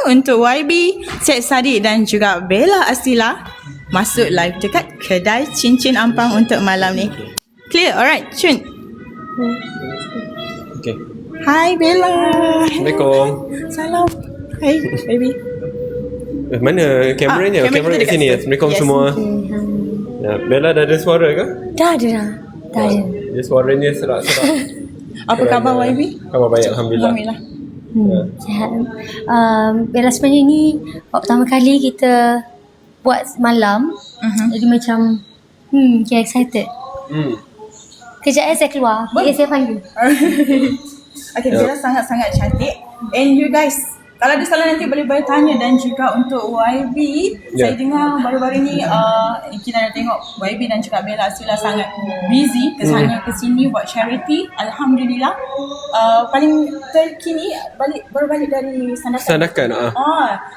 untuk YB, Syed Saddiq dan juga Bella Astila masuk live dekat kedai cincin ampang untuk malam ni. Clear? Alright, Chun. Okay. Hai Bella. Assalamualaikum. Salam. Hai baby. Mana kameranya? kamera Kamera kita kat dekat sini. situ. Assalamualaikum Yes. semua. Ya, Bella dah ada suara ke? Dah ada. Dia suaranya serak-serak. Apa khabar YB? Khabar baik, Alhamdulillah. Alhamdulillah. Sihat. Bella sebenarnya ni pertama kali kita buat malam. Jadi macam okay, excited. Kejap saya keluar. Saya panggil. Okay, Bella sangat-sangat cantik. And you guys, kalau ada salah nanti boleh bertanya. Dan juga untuk YB, saya dengar baru-baru ni kita dah tengok YB dan juga Bella Astila sangat busy kesana kesini buat charity. Alhamdulillah. Paling terkini baru balik dari Sandakan.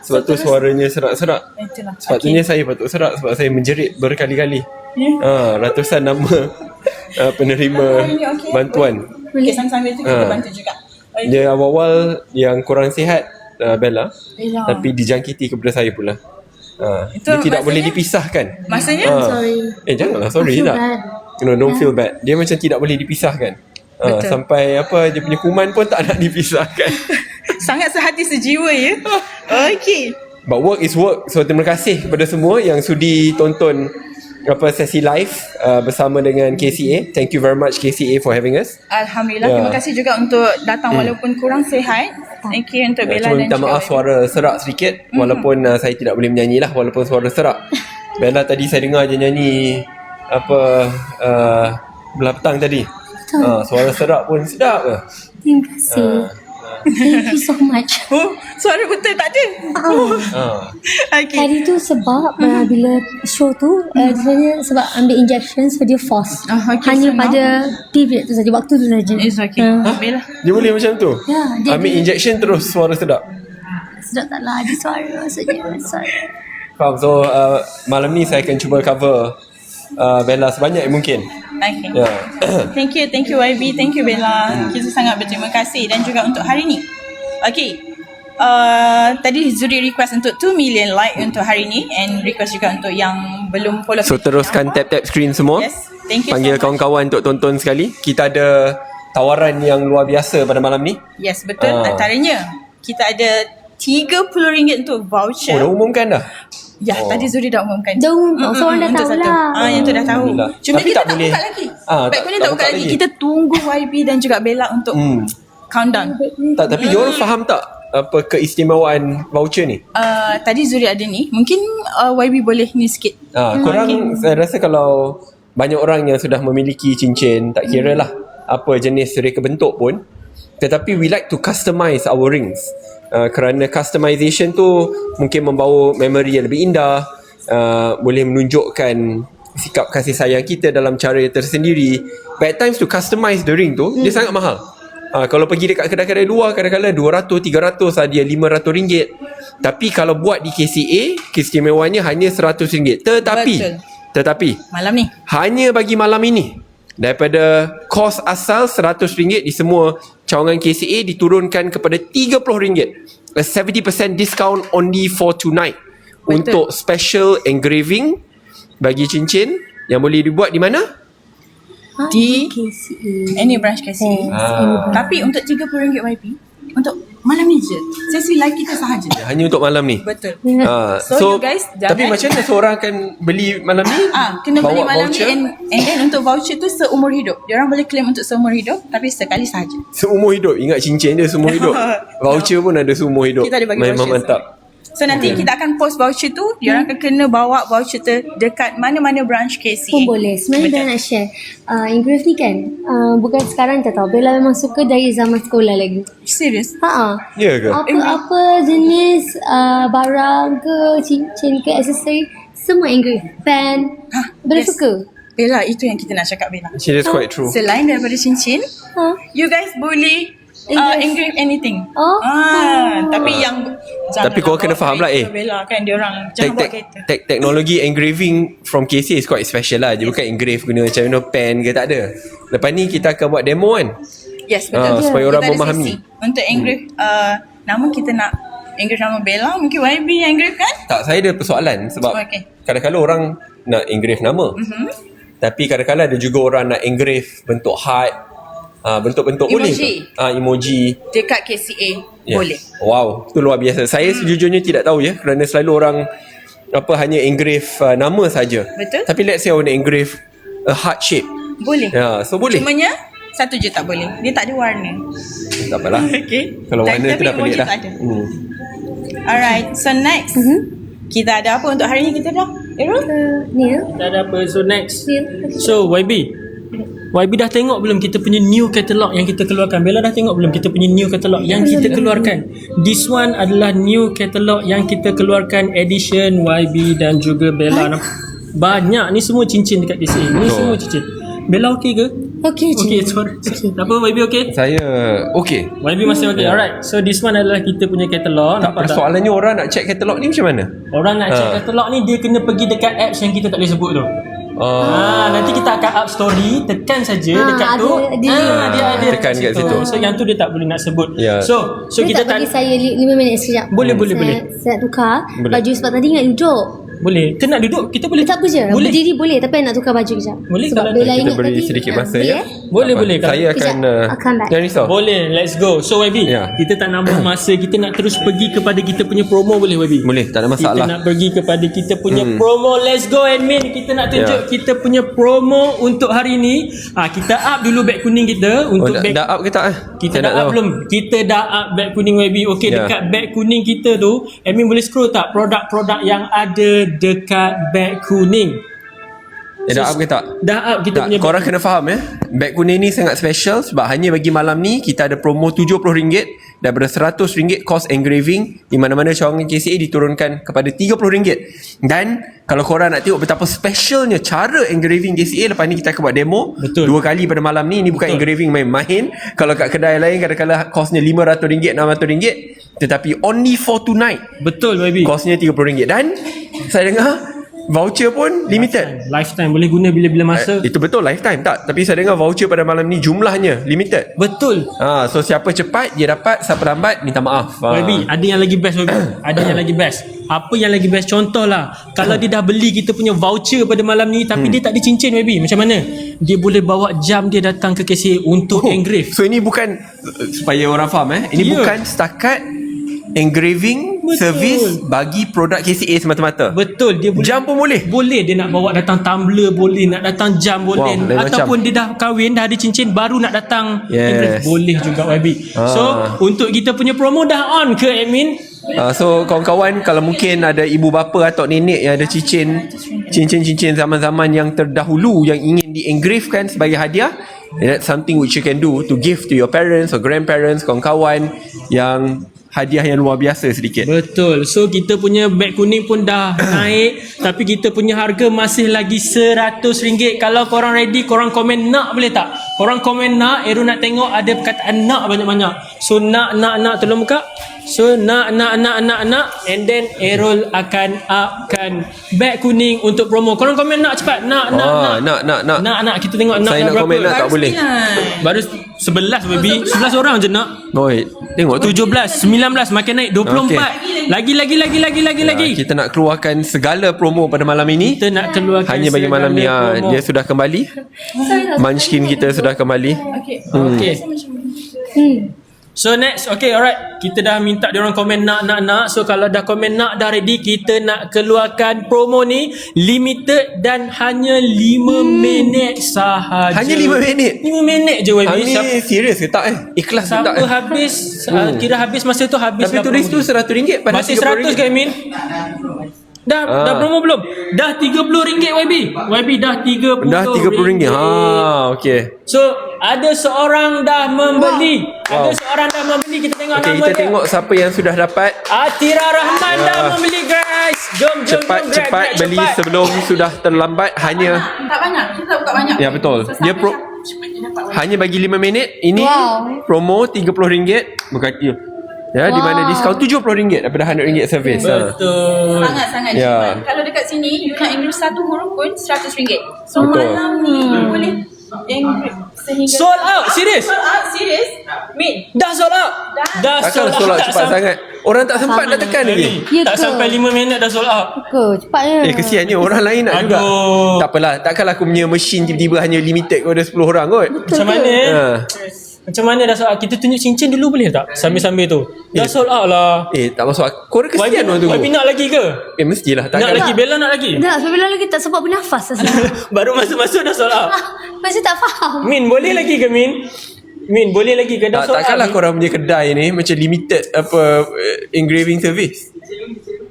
Sebab tu suaranya serak-serak. Itulah. Sepatutnya saya patut serak sebab saya menjerit berkali-kali. Ratusan nama penerima bantuan. Okay, sambil tu kita bantu juga. Dia awal-awal yang kurang sihat, Bella, Bella. tapi dijangkiti kepada saya pula. Itu Dia tidak maksudnya? boleh dipisahkan. Maksudnya? Sorry. Janganlah sorry I feel tak. bad. No, don't feel bad. Dia macam tidak boleh dipisahkan. Sampai dia punya kuman pun tak nak dipisahkan. Sangat sehati sejiwa ya. Okay. But work is work. So terima kasih kepada semua yang sudi tonton sesi live bersama dengan KCA. Thank you very much KCA for having us. Alhamdulillah. Terima kasih juga untuk datang walaupun kurang sihat. Thank you untuk Bella Cuma dan minta juga maaf suara serak sedikit walaupun saya tidak boleh menyanyi lah walaupun suara serak. Bella tadi saya dengar je nyanyi belah petang tadi. Suara serak pun sedap ke? Terima kasih. Thank you so much. suara betul tak ada. Okay. Tadi tu sebab bila show tu sebenarnya sebab ambil injections so dia force. Okay, Hanya so pada period tu saja, waktu tu saja. It's okay. Bella. Dia boleh macam tu? Ya, dia Ambil injection terus suara sedap. sedap taklah ada suara maksudnya. Sorry. Faham. So malam ni saya akan cuba cover Bella sebanyak yang mungkin. Okay. Ya. Thank you YB, thank you Bella. Kita sangat berterima kasih. Dan juga untuk hari ni. Okay. Tadi Zuri request untuk 2 million like untuk hari ni. And request juga untuk yang belum follow. So teruskan tap-tap screen semua. Yes. Thank you Panggil so much. kawan-kawan untuk tonton sekali. Kita ada tawaran yang luar biasa pada malam ni. Yes, betul. Antaranya kita ada RM30 untuk voucher. Dah umumkan dah? Ya, tadi Zuri dah umumkan. Dah umumkan. So orang dah untuk tahu satu. lah. Yang tu dah tahu. Alhamdulillah. Cuma Tapi kita tak tak boleh. buka lagi. Tak Baik tak buka lagi. Kita tunggu YB dan juga Bella untuk countdown. Tapi diorang faham tak apa keistimewaan voucher ni? Tadi Zuri ada ni. Mungkin YB boleh ni sikit. Korang saya rasa kalau banyak orang yang sudah memiliki cincin, tak kira lah apa jenis reka bentuk pun, tetapi we like to customize our rings. Kerana customization tu mungkin membawa memory yang lebih indah, boleh menunjukkan sikap kasih sayang kita dalam cara yang tersendiri. But at times to customize the ring tu dia sangat mahal. Kalau pergi dekat kedai-kedai luar kadang-kadang 200, 300, ada yang RM500. Tapi kalau buat di KCA, keistimewaannya hanya RM100. Tetapi Malam ni. hanya bagi malam ini, daripada kos asal RM100 di semua cawangan KCA diturunkan kepada RM30. A 70% discount only for tonight. Untuk special engraving bagi cincin yang boleh dibuat di mana? Di KCA. any branch KCA. Tapi untuk RM30 YB, untuk malam ni je. Sesi live kita sahaja. Hanya untuk malam ni. Betul. So, you guys tapi macam mana seorang akan beli malam ni? Kena beli Bawa malam voucher? ni and then untuk voucher tu seumur hidup. Diorang boleh claim untuk seumur hidup tapi sekali sahaja. Seumur hidup. Ingat cincin dia seumur hidup. Voucher pun ada seumur hidup. Kita ada bagi Memang voucher. mantap. So nanti kita akan post voucher tu. Diorang akan kena bawa voucher tu dekat mana-mana branch KCA. Pun boleh. Sebenarnya Bella nak share engrave ni kan bukan sekarang tak tahu. Bella memang suka dari zaman sekolah lagi. Serius? Ya ke? Apa jenis barang ke cincin ke aksesori semua engrave. Pen. Bella suka. Bella, itu yang kita nak cakap Bella. Actually, that's quite true. Selain daripada cincin, you guys boleh engrave anything. Tapi yang Tapi kau kena faham lah, Bella kan diorang jangan buat kereta. Teknologi engraving from KC is quite special lah. Dia bukan engrave guna macam pen ke, tak ada. Lepas ni kita akan buat demo kan. Yes, betul. Supaya orang Kita ada memahami. sesi untuk engrave nama kita nak engrave nama Bella, mungkin YB yang engrave kan? Tak, saya ada persoalan sebab Okay. kadang-kadang orang nak engrave nama. Tapi kadang-kadang ada juga orang nak engrave bentuk heart, bentuk-bentuk boleh Emoji. ke? Emoji. Dekat KCA boleh. Wow, itu luar biasa. Saya sejujurnya tidak tahu ya, kerana selalu orang hanya engrave nama saja. Betul. Tapi let's say I want to engrave a heart shape. Boleh. So boleh. Cumanya satu je tak boleh. Dia tak ada warna. Tak apalah. Okay. Kalau warna tu dah pelik emoji dah. tak ada. Alright. So next. Kita ada apa untuk hari ni kita dah? Errol? Neil. Tak ada apa. So next. Neil. So YB dah tengok belum kita punya new catalog yang kita keluarkan? Bella dah tengok belum kita punya new catalog yang kita keluarkan? This one adalah new catalog yang kita keluarkan, edition YB dan juga Bella. Banyak ni semua cincin dekat KCA. Ni semua cincin. Bella okey ke? Okay je. Okey, sorry. Tak apa, YB okey? Saya okey. YB masih okey. Alright. So this one adalah kita punya catalog. Tak, Nampak tak? persoalannya orang nak check katalog ni macam mana? Orang nak check catalog ni dia kena pergi dekat apps yang kita tak boleh sebut tu. Nanti kita akan up story, tekan saja dekat tu. dia Dia ada Tekan kat situ. So yang tu dia tak boleh nak sebut. Ya. So Dia kita tak bagi saya 5 minit sekejap. Boleh. Saya nak tukar Boleh. baju sebab tadi ingat duduk. boleh. Kita nak duduk, kita boleh. Tak apa je. Boleh. Berdiri boleh tapi nak tukar baju kejap. Boleh Sebab kalau Bella kita ingat beri tadi. sedikit masa boleh, ya. Boleh. Saya akan Kejap, akan back. jangan risau. Boleh, let's go. So YB, Ya. kita tak nak buang masa, kita nak terus pergi kepada kita punya promo, boleh YB? Boleh, tak ada Kita masalah. nak pergi kepada kita punya promo. Let's go admin. Kita nak tunjuk kita punya promo untuk hari ni. Kita up dulu beg kuning kita untuk beg. dah up ke tak? Kita Saya dah nak up tahu. belum? Kita dah up beg kuning YB. Okey, Ya. dekat beg kuning kita tu, admin boleh scroll tak produk-produk yang ada dekat beg kuning? Dah up ke tak? Dah up kita Tak, punya korang kena faham ya. Beg kuning ni sangat special sebab hanya bagi malam ni kita ada promo RM70 daripada RM100 cost engraving, di mana-mana cawangan KCA diturunkan kepada RM30. Dan kalau korang nak tengok betapa specialnya cara engraving KCA, lepas ni kita akan buat demo. Betul. 2 kali pada malam ni. Ini bukan engraving main-main. Kalau kat kedai lain kadang-kadang costnya RM500, RM600, tetapi only for tonight Betul YB. costnya RM30. Dan saya dengar voucher pun limited. Lifetime boleh guna bila-bila masa. Itu betul lifetime tak? Tapi saya dengar voucher pada malam ni jumlahnya limited. Betul. So siapa cepat dia dapat, siapa lambat minta maaf. YB, ada yang lagi best YB. Ada yang lagi best. Apa yang lagi best? Contohlah, kalau dia dah beli kita punya voucher pada malam ni tapi dia tak ada cincin YB, macam mana? Dia boleh bawa jam dia datang ke KCA untuk engrave. So ini bukan supaya orang faham Ini Ya. bukan setakat engraving Betul. servis bagi produk KCA semata-mata. Betul, dia boleh. Jam pun boleh. Boleh dia nak bawa datang tumbler, boleh nak datang jam, boleh. Wow, lain Ataupun dia dah kahwin, dah ada cincin, baru nak datang Yes. engrave, boleh juga YB. So untuk kita punya promo dah on ke admin? So kawan-kawan, kalau mungkin ada ibu bapa atau nenek yang ada cincin zaman-zaman yang terdahulu yang ingin di-engravekan sebagai hadiah, that's something which you can do to give to your parents or grandparents, kawan-kawan yang hadiah yang luar biasa sedikit. Betul. So kita punya beg kuning pun dah naik, tapi kita punya harga masih lagi RM100. Kalau korang ready, korang komen nak boleh tak? Korang komen nak, Eru nak tengok ada perkataan nak banyak-banyak. So nak tolong buka. So nak and then Errol akan upkan beg kuning untuk promo. Korang komen nak cepat. Nak. Kita tengok nak. Saya nak berapa. komen nak tak boleh. Baru 11 baby. 11 orang je nak. Oi, tengok tu. 17, 19 makin naik 24. Lagi. Kita nak keluarkan segala promo pada malam ini. Kita nak keluarkan Hanya bagi malam ni promo. dia sudah kembali. Munchkin kita sudah kembali. Okay. So next, okay, alright. Kita dah minta diorang komen nak. So kalau dah komen nak, dah ready, kita nak keluarkan promo ni limited dan hanya 5 minit sahaja. Hanya 5 minit? 5 minit je YB. Ini serius ke tak Ikhlas ke tak Siapa habis, kira habis masa tu habis. Tapi tulis tu RM100 pada masih RM30. 100 ke Amin? Dah promo belum? Dah RM30 YB. YB dah RM30. Dah RM30. Okey. So ada seorang dah membeli. Ada seorang dah membeli. Kita tengok Okey, nama kita dia. tengok siapa yang sudah dapat. Atira Rahman dah membeli guys. Jom Cepat grab, beli cepat. sebelum sudah terlambat. Hanya Tak banyak. Kita buka banyak. ya betul. So, Dia siapa hanya bagi 5 minit. Ini Wow. promo RM30. Bukan ya, di mana diskaun RM70 daripada RM100 servis. Betul. Sangat-sangat Ya. jimat. Kalau dekat sini you nak engrave satu huruf pun RM100. So Betul. malam ni boleh engrave sehingga Sold out, serious? Sold out, serious? Min. Dah sold out. Dah Takkan sold out. solat Tak cepat sam- sangat. Orang tak sempat nak tekan lagi. Ya Tak ke? sampai 5 minit dah sold out. Ke? Cepatnya. Kesiannya orang lain nak juga. Aduh. Tak apalah, takkanlah aku punya mesin tiba-tiba hanya limited kepada 10 orang kot. Macam mana Ha. Macam mana dah sold out? Kita tunjuk cincin dulu boleh tak? Sambil-sambil tu. Dah sold out lah. Tak masuk akal. Korang kesian orang tunggu. YB nak lagi ke? Mestilah. Nak lagi? Bella nak lagi? Tak, sebab bila lagi tak sempat bernafas asal. Baru masuk-masuk dah sold out. Masih tak faham. Min, boleh lagi ke Min? Min, boleh lagi ke? Dah sold out. Takkanlah Min? korang punya kedai ni macam limited engraving service.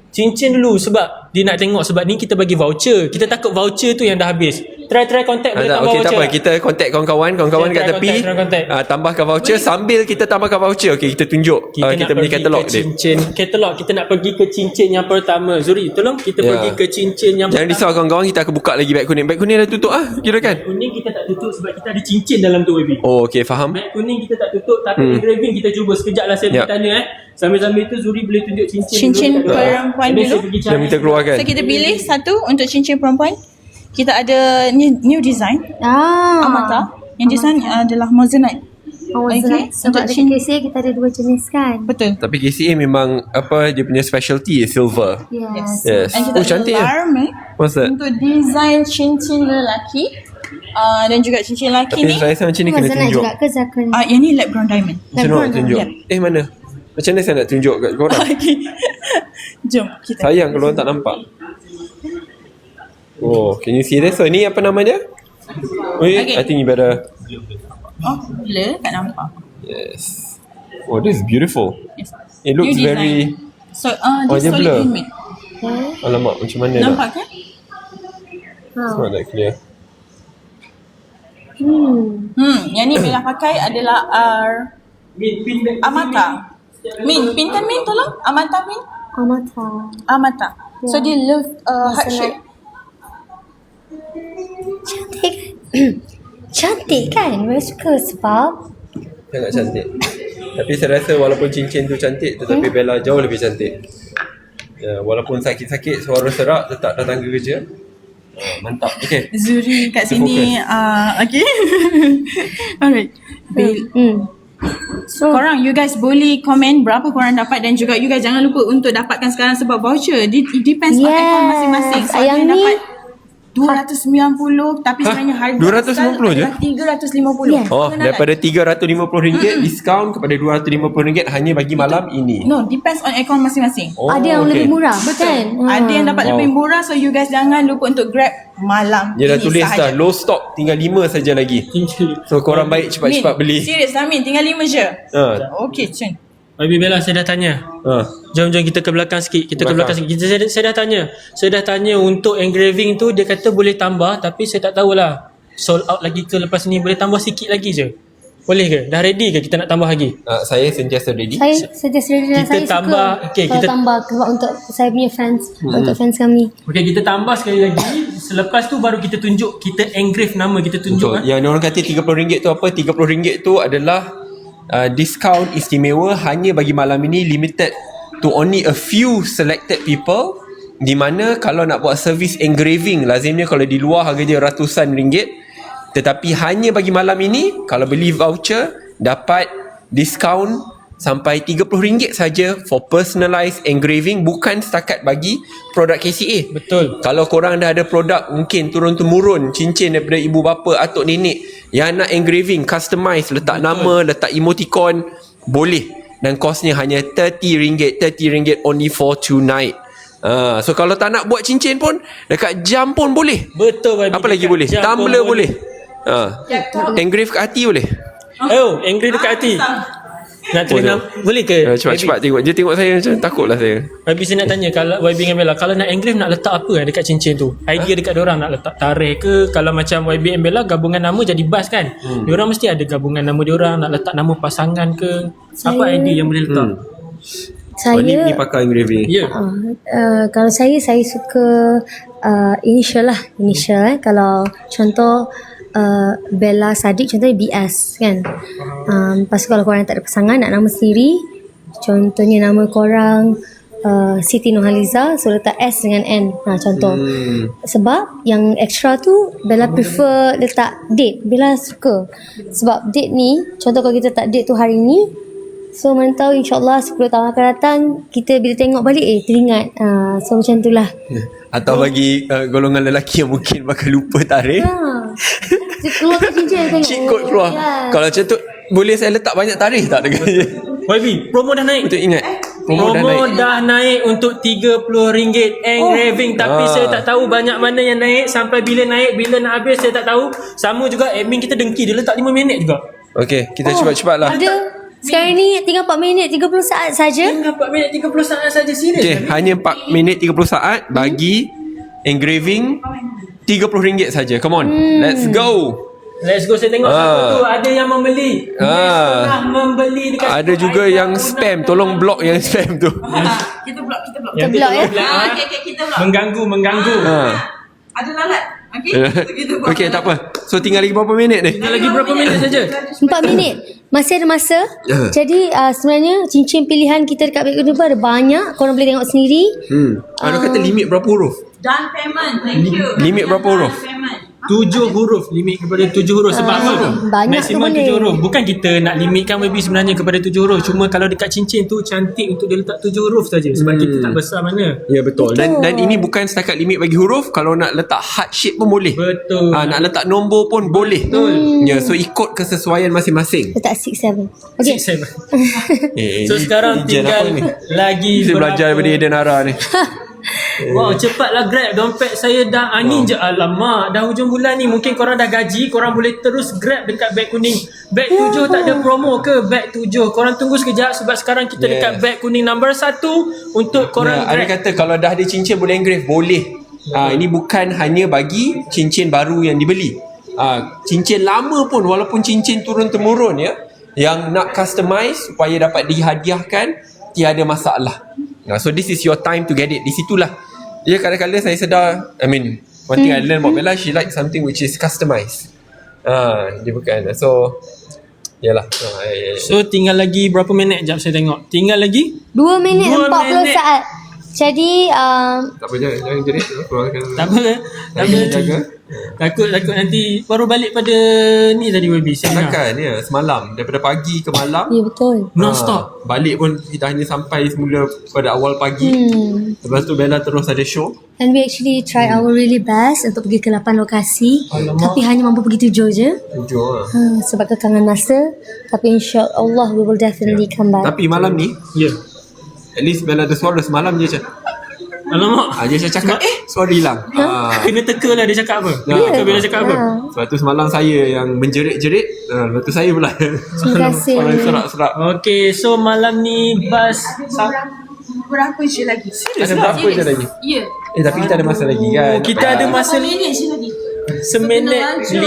Cincin dulu sebab dia nak tengok, sebab ni kita bagi voucher. Kita takut voucher tu yang dah habis. Try contact boleh tambah Okey, voucher. tak apa. Kita contact kawan-kawan kat Try tepi. contact. Tambahkan voucher. Sambil kita tambahkan voucher. Okey, kita tunjuk. Kita nak beli pergi katalog ke dia. cincin katalog. Kita nak pergi ke cincin yang pertama. Zuri, tolong kita Ya. pergi ke cincin yang Jangan risau kawan-kawan, kita akan buka lagi beg kuning. Beg kuning dah tutup kira kan? kuning kita tak tutup sebab kita ada cincin dalam tu, baby. Oh, okey, faham. Beg kuning kita tak tutup, tapi engraving kita cuba. Sekejap lah saya Ya. bertanya Sambil-sambil tu Zuri boleh tunjuk cincin Cincin dulu dekat luar. perempuan Habis dulu. saya pergi cari. Yang kita keluarkan. So kita pilih satu untuk cincin perempuan. Kita ada new design Amata. Yang design adalah moissanite. Okay. Sebab Untuk dekat KCA kita ada 2 jenis kan. Betul. Tapi KCA memang dia punya specialty is silver. Yes. Yes. And kita Oh, cantik ada ya. larme What's that? untuk design cincin lelaki. Dan juga cincin lelaki Tapi ni. saya rasa macam ni kena Moissanite tunjuk. juga ke Zakun? Yang ni lab grown diamond. Macam mana nak tunjuk? Ya. Mana? Macam mana saya nak tunjuk kat korang? Okay. Jom kita. Sayang kalau orang tak nampak. Oh, can you see this? So ni apa nama dia? Wait, Okay. I think you better. Oh, bila tak nampak. Yes. Oh, this is beautiful. Yes. It looks New design. very. So, Oh, dia dia solid blur. handmade. Alamak, macam mana nak? Nampak kan? It's not that clear. Yang ni Bella pakai adalah Min, pin beg Amata. Min, pinkan Min tolong. Amata Min. Amata. Amata. So dia love heart shape. Cantik kan? Cantik kan? Saya suka sebab Sangat cantik. Tapi saya rasa walaupun cincin tu cantik, tetapi Bella jauh lebih cantik. Ya, walaupun sakit-sakit, suara serak, tetap datang ke kerja. Mantap. Okay. Zuri kat Kita sini. Okay. Alright. So Korang, you guys boleh komen berapa korang dapat dan juga you guys jangan lupa untuk dapatkan sekarang sebab voucher. It depends on Yes. account masing-masing. So ada Yang yang ni- dapat 290 tapi sebenarnya harga 290 je? adalah 350. Yes. Oh, Pengenalan. daripada RM350 diskaun kepada RM250 hanya bagi malam ini. No, depends on account masing-masing. Oh, ada yang okay. lebih murah Betul. kan? Ada yang dapat Wow. lebih murah, so you guys jangan lupa untuk grab malam Dia dah ini tulis sahaja. dah low stock, tinggal 5 saja lagi. cincin. So korang baik cepat-cepat Min, beli. serius lah Min, tinggal 5 je. Okay, Cun. YB Bella, saya dah tanya. Jom kita ke belakang sikit. Saya dah tanya untuk engraving tu, dia kata boleh tambah, tapi saya tak tahulah sold out lagi ke lepas ni, boleh tambah sikit lagi je. Boleh ke? Dah ready ke kita nak tambah lagi? Saya sentiasa ready. Saya suggest ready dan Kita saya tambah, suka okay, kalau kita- tambah sebab untuk saya punya fans, untuk fans kami. Okey, kita tambah sekali lagi. Selepas tu baru kita tunjuk, kita engrave nama, kita tunjuk. Betul. Yang orang kata RM30 tu apa? RM30 tu adalah diskaun istimewa hanya bagi malam ini, limited to only a few selected people, di mana kalau nak buat servis engraving lazimnya kalau di luar harga dia ratusan ringgit, tetapi hanya bagi malam ini kalau beli voucher dapat diskaun sampai RM30 saja for personalised engraving, bukan setakat bagi produk KCA. Betul. Kalau korang dah ada produk mungkin turun-temurun, cincin daripada ibu bapa, atuk nenek yang nak engraving, customize, letak nama, letak emoticon, boleh. Dan kosnya hanya RM30 only for tonight. So kalau tak nak buat cincin pun, dekat jam pun boleh. Betul, YB. Apa lagi boleh? Jam pun Tumbler boleh. Engrave kat hati boleh. Oh, engrave dekat hati. Nak tulis nama, boleh ke? Cepat-cepat tengok. Dia tengok saya macam takutlah saya. YB saya nak tanya, kalau YB dengan Bella, kalau nak engrave nak letak apa dekat cincin tu? Idea dekat diorang nak letak tarikh ke? Kalau macam YB and Bella gabungan nama jadi bas kan? Diorang mesti ada gabungan nama diorang, nak letak nama pasangan ke? Apa idea yang boleh letak? Oh, ni Saya pakar engraving. Ya. kalau saya suka initial lah, initial kalau contoh Bella Sadiq contohnya BS kan. Lepas tu kalau korang tak ada pasangan nak nama sendiri, contohnya nama korang Siti Nurhaliza, so letak S dengan N, contoh. Sebab yang extra tu Bella prefer letak date. Bella suka sebab date ni, contoh kalau kita letak date tu hari ni, So mana tahu insyaAllah 10 tahun akan datang kita bila tengok balik teringat. So macam itulah. Atau bagi golongan lelaki yang mungkin bakal lupa tarikh, Dia keluarkan cincin tengok. cheat code keluar. Kalau macam tu, boleh saya letak banyak tarikh tak dekat je? YB, promo dah naik. Untuk ingat. Promo dah naik. dah naik untuk RM30 engraving, tapi saya tak tahu banyak mana yang naik, sampai bila naik, bila nak habis saya tak tahu. Sama juga admin kita dengki, dia letak 5 minit juga. Okey, kita cepat-cepat lah. Ada. Sekarang ni tinggal 4 minit 30 saat saja. Tinggal 4 minit 30 saat saja, serius. Okey, hanya 4 minit 30 saat bagi engraving RM30 saja. Come on, let's go. Let's go, saya tengok siapa tu. Ada yang membeli. Pernah membeli dekat Ada juga yang spam. Tolong block yang spam tu. Kita block. yang block, ya? Okay, kita block. Mengganggu. Ada lalat. Okay, kita block. Okey, tak apa. So tinggal lagi berapa minit ni? Tinggal lagi berapa minit saja? 4 minit. Masih ada masa. Jadi sebenarnya cincin pilihan kita dekat Beg Kuning ada banyak. Korang boleh tengok sendiri. Ada kata limit berapa huruf? Done payment. Thank you. Limit berapa huruf? Done payment. 7 huruf, limit kepada 7 huruf. Sebab apa? banyak Maksimum tu boleh. 7 huruf. Bukan kita nak limitkan baby sebenarnya kepada 7 huruf. Cuma kalau dekat cincin tu cantik untuk dia letak 7 huruf saja. Sebab kita tak besar mana. Ya, betul. Dan ini bukan setakat limit bagi huruf. Kalau nak letak heart shape pun boleh. Betul. Nak letak nombor pun boleh. Betul. Ya, so ikut kesesuaian masing-masing. Letak 6-7. Okay. So sekarang Ejen tinggal apa ni? lagi Kita belajar daripada Eden Ara ni. Wow, cepatlah grab. Dompet saya dah angin je. Alamak, dah hujung bulan ni. Mungkin korang dah gaji, korang boleh terus grab dekat Beg Kuning. Beg 7 tak ada promo ke? Beg 7 korang tunggu sekejap, sebab sekarang kita dekat Beg Kuning nombor 1 untuk korang Ada grab. kata kalau dah ada cincin boleh engrave. Boleh. Ini bukan hanya bagi cincin baru yang dibeli. Cincin lama pun, walaupun cincin turun-temurun ya, yang nak customize supaya dapat dihadiahkan, tiada masalah. So this is your time to get it. Di situlah. Ya, kadang-kadang saya sedar, one thing I learn about Bella, she like something which is customized. Dia bukan. So yalah. So tinggal lagi berapa minit? Sekejap saya tengok. Tinggal lagi 2 minit 2 40 minit. saat. Jadi Tak apa, jangan jerit. tak apa. Jaga. Takut nanti baru balik pada ni tadi baby. Saya dengar. Takkan ya, semalam daripada pagi ke malam. ya betul. Non-stop. Balik pun kita hanya sampai semula pada awal pagi. Lepas tu Bella terus ada show. And we actually try our really best untuk pergi ke 8 lokasi. Alamak. Tapi hanya mampu pergi 7 je. 7 lah. Sebab kekangan masa. Tapi insyaAllah we will definitely come back. Tapi malam ni, Ya. at least Bella ada suara. Semalam dia macam Alamak. dia macam cakap suara hilang. Kena teka lah dia cakap apa. Ya. Teka bila cakap apa. Sebab tu semalam saya yang menjerit-jerit. Lepas tu saya pula Terima kasih. orang serak-serak. Okay, so malam ni bas Berapa je lagi? Ada berapa je lagi? Ya. Tapi kita ada masa lagi kan. kita ada masa Minit je lagi. seminit 50